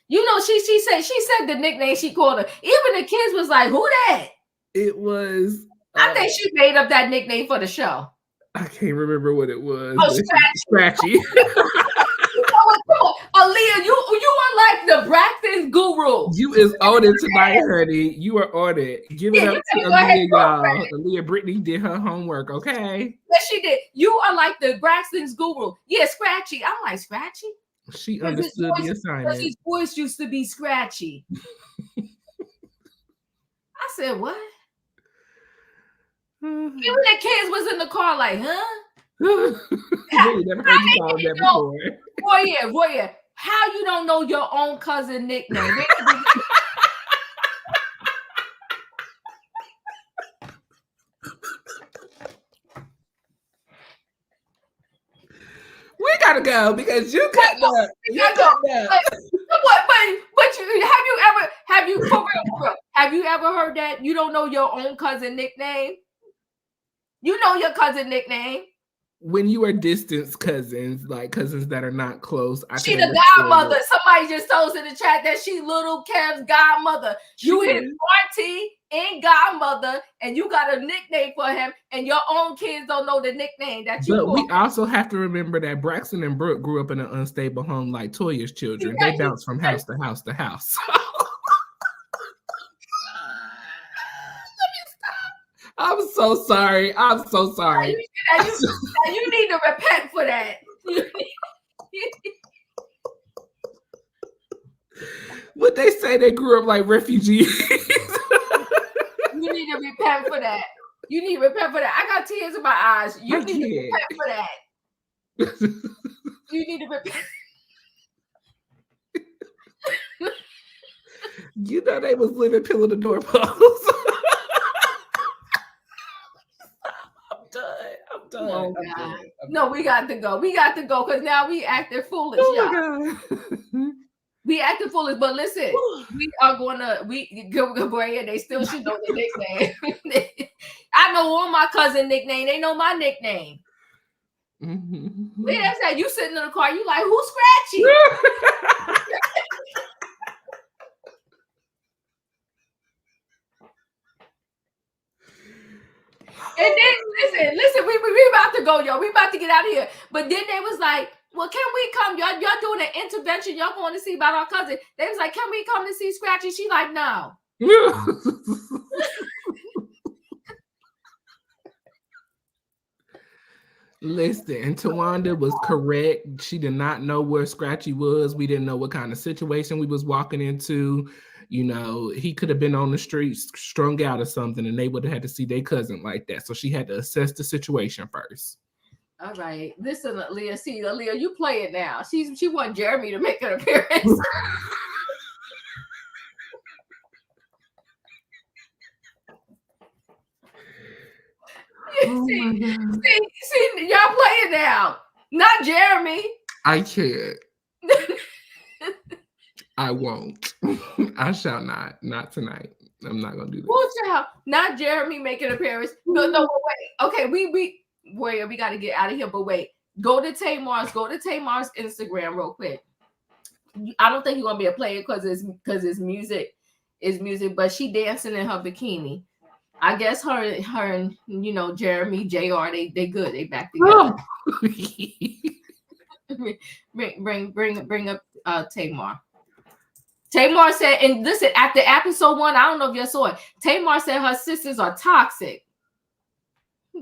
You know, she said the nickname she called her. Even the kids was like, who that? It was. I think she made up that nickname for the show. I can't remember what it was. Oh, Scratchy. Aaliyah, you are like the Braxtons guru. You is on it tonight, honey. You are on it. Give it up to Aaliyah, y'all. Aaliyah Brittany did her homework, okay? Yes, she did. You are like the Braxtons guru. Yeah, Scratchy. I'm like, Scratchy? She understood the assignment. Because his voice used to be scratchy. I said, what? Even the kids was in the car like, huh? Never heard you call that before. Royaire, how you don't know your own cousin nickname? We gotta go because you cut up. But have you ever heard that you don't know your own cousin nickname? You know your cousin nickname. when you are distant cousins, like cousins that are not close, She the godmother. Somebody just told us in the chat that she little Kev's godmother. You his auntie and godmother, and you got a nickname for him, and your own kids don't know the nickname that you. But we also have to remember that Braxton and Brooke grew up in an unstable home like Toya's children. They bounce from house to house to house. I'm so sorry. I'm so sorry. You need to repent for that. What they say, they grew up like refugees. You need to repent for that. You need to repent for that. I got tears in my eyes. You need to repent for that. You need to repent. You know they was living pillow the doorpost. I'm done. Oh, God. No, we got to go. We got to go because now we acting foolish, y'all. We acting foolish, but listen, we are gonna Royaire, they still should know the nickname. I know all my cousin nickname. They know my nickname. Mm-hmm. Wait, that's that. You sitting in the car, you like, who's Scratchy? And then listen, we about to go, y'all. We about to get out of here. But then they was like, well, can we come? Y'all doing an intervention. Y'all going to see about our cousin. They was like, can we come to see Scratchy? She like, no. Listen, and Tawanda was correct. She did not know where Scratchy was. We didn't know what kind of situation we was walking into. You know, he could have been on the streets, strung out or something, and they would have had to see their cousin like that. So she had to assess the situation first. All right. Listen, Aaliyah. See, Aaliyah, you play it now. She want Jeremy to make an appearance. Oh my God. See, y'all play it now. Not Jeremy. I can't. I won't. I shall not. Not tonight. I'm not gonna do that. Well, child, not Jeremy making an appearance. No, wait. Okay, we got to get out of here. But wait, go to Tamar's Instagram real quick. I don't think you're gonna be a player because it's music. It's music, but she dancing in her bikini. I guess her and Jeremy, JR, they good. They back together. Oh. bring up Tamar. Tamar said, and listen, after episode 1, I don't know if you saw it. Tamar said her sisters are toxic.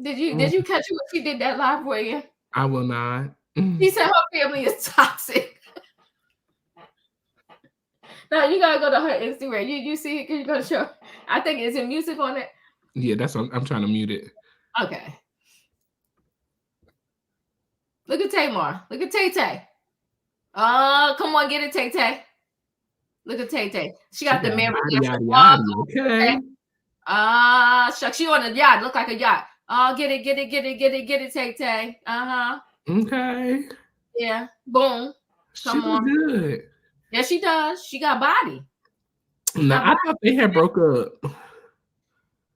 Did you catch what she did that live for you? I will not. She said her family is toxic. Now you gotta go to her Instagram. You see it? You're gonna show. I think it's in music on it. Yeah, that's what I'm trying to mute it. Okay. Look at Tamar. Look at Tay Tay. Come on, get it, Tay Tay. Look at Tay Tay. She got the mirror. Okay. Shucks, she on a yacht. Look like a yacht. Get it, Tay Tay. Okay. Yeah. Boom. Come on. Good. Yeah, she does. She got body. I thought they had broke up.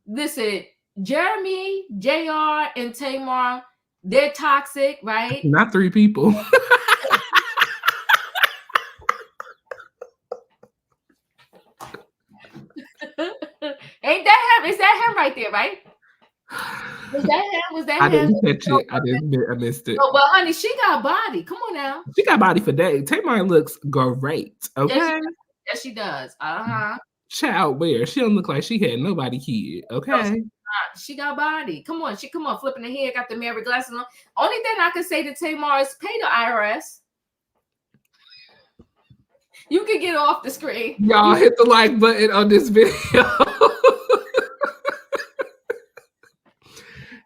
Listen, Jeremy, JR, and Tamar, they're toxic, right? Not 3 people. Ain't that him? Is that him right there, right? Was that him? Was that him? I didn't catch it. I missed it. Oh, well, honey, she got body. Come on now. She got body for days. Tamar looks great. Okay. Yes, she does. Child, where she don't look like she had nobody kid. Okay. No, she got body. Come on, flipping her hair, got the Mary glasses on. Only thing I can say to Tamar is pay the IRS. You can get off the screen. Y'all hit the like button on this video.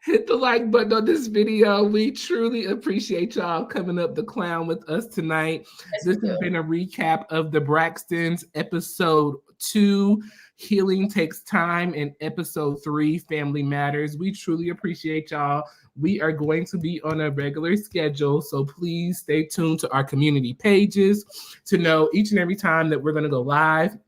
Hit the like button on this video. We truly appreciate y'all coming up the clown with us tonight. This has been a recap of the Braxtons episode 2. Healing Takes Time, and episode 3, Family Matters. We truly appreciate y'all. We are going to be on a regular schedule, so please stay tuned to our community pages to know each and every time that we're going to go live.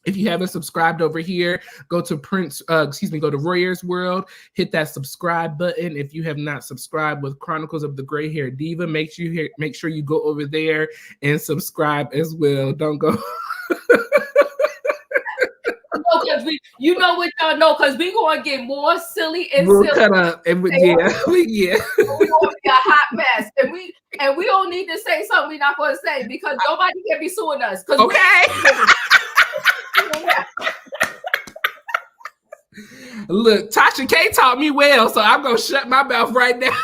If you haven't subscribed over here, go to go to Royaire's World, hit that subscribe button. If you have not subscribed with Chronicles of the Grey Haired Diva, make sure you go over there and subscribe as well. Don't go. Because you know what y'all know, because we're going to get more silly and we'll silly. Cut up and We're going to be a hot mess. And we don't need to say something we're not going to say because nobody can be suing us. Okay. Look, Tasha K taught me well, so I'm going to shut my mouth right now.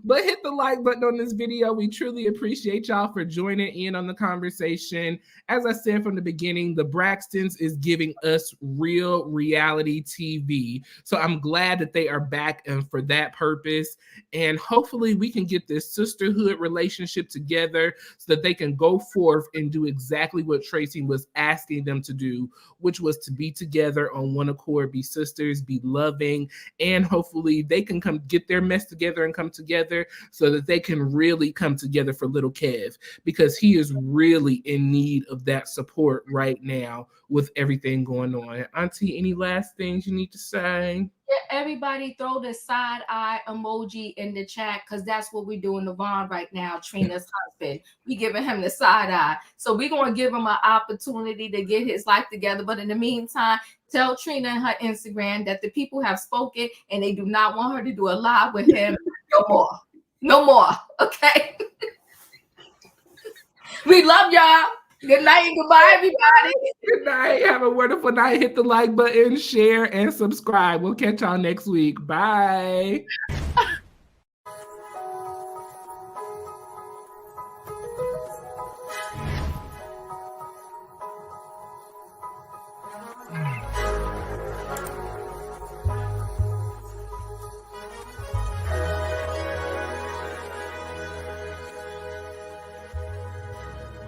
But hit the like button on this video. We truly appreciate y'all for joining in on the conversation. As I said from the beginning, the Braxtons is giving us real reality TV. So I'm glad that they are back and for that purpose. And hopefully we can get this sisterhood relationship together so that they can go forth and do exactly what Traci was asking them to do, which was to be together on one accord, be sisters, be loving, and hopefully they can come get their mess together and come together so that they can really come together for little Kev, because he is really in need of that support right now with everything going on. Auntie, any last things you need to say? Yeah, everybody throw the side eye emoji in the chat because that's what we're doing to Vaughn right now, Trina's husband. We giving him the side eye. So we're going to give him an opportunity to get his life together. But in the meantime, tell Trina and her Instagram that the people have spoken and they do not want her to do a live with him no more. No more. Okay. We love y'all. Good night and goodbye, everybody. Good night. Have a wonderful night. Hit the like button, share, and subscribe. We'll catch y'all next week. Bye.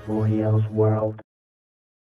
Royaires World.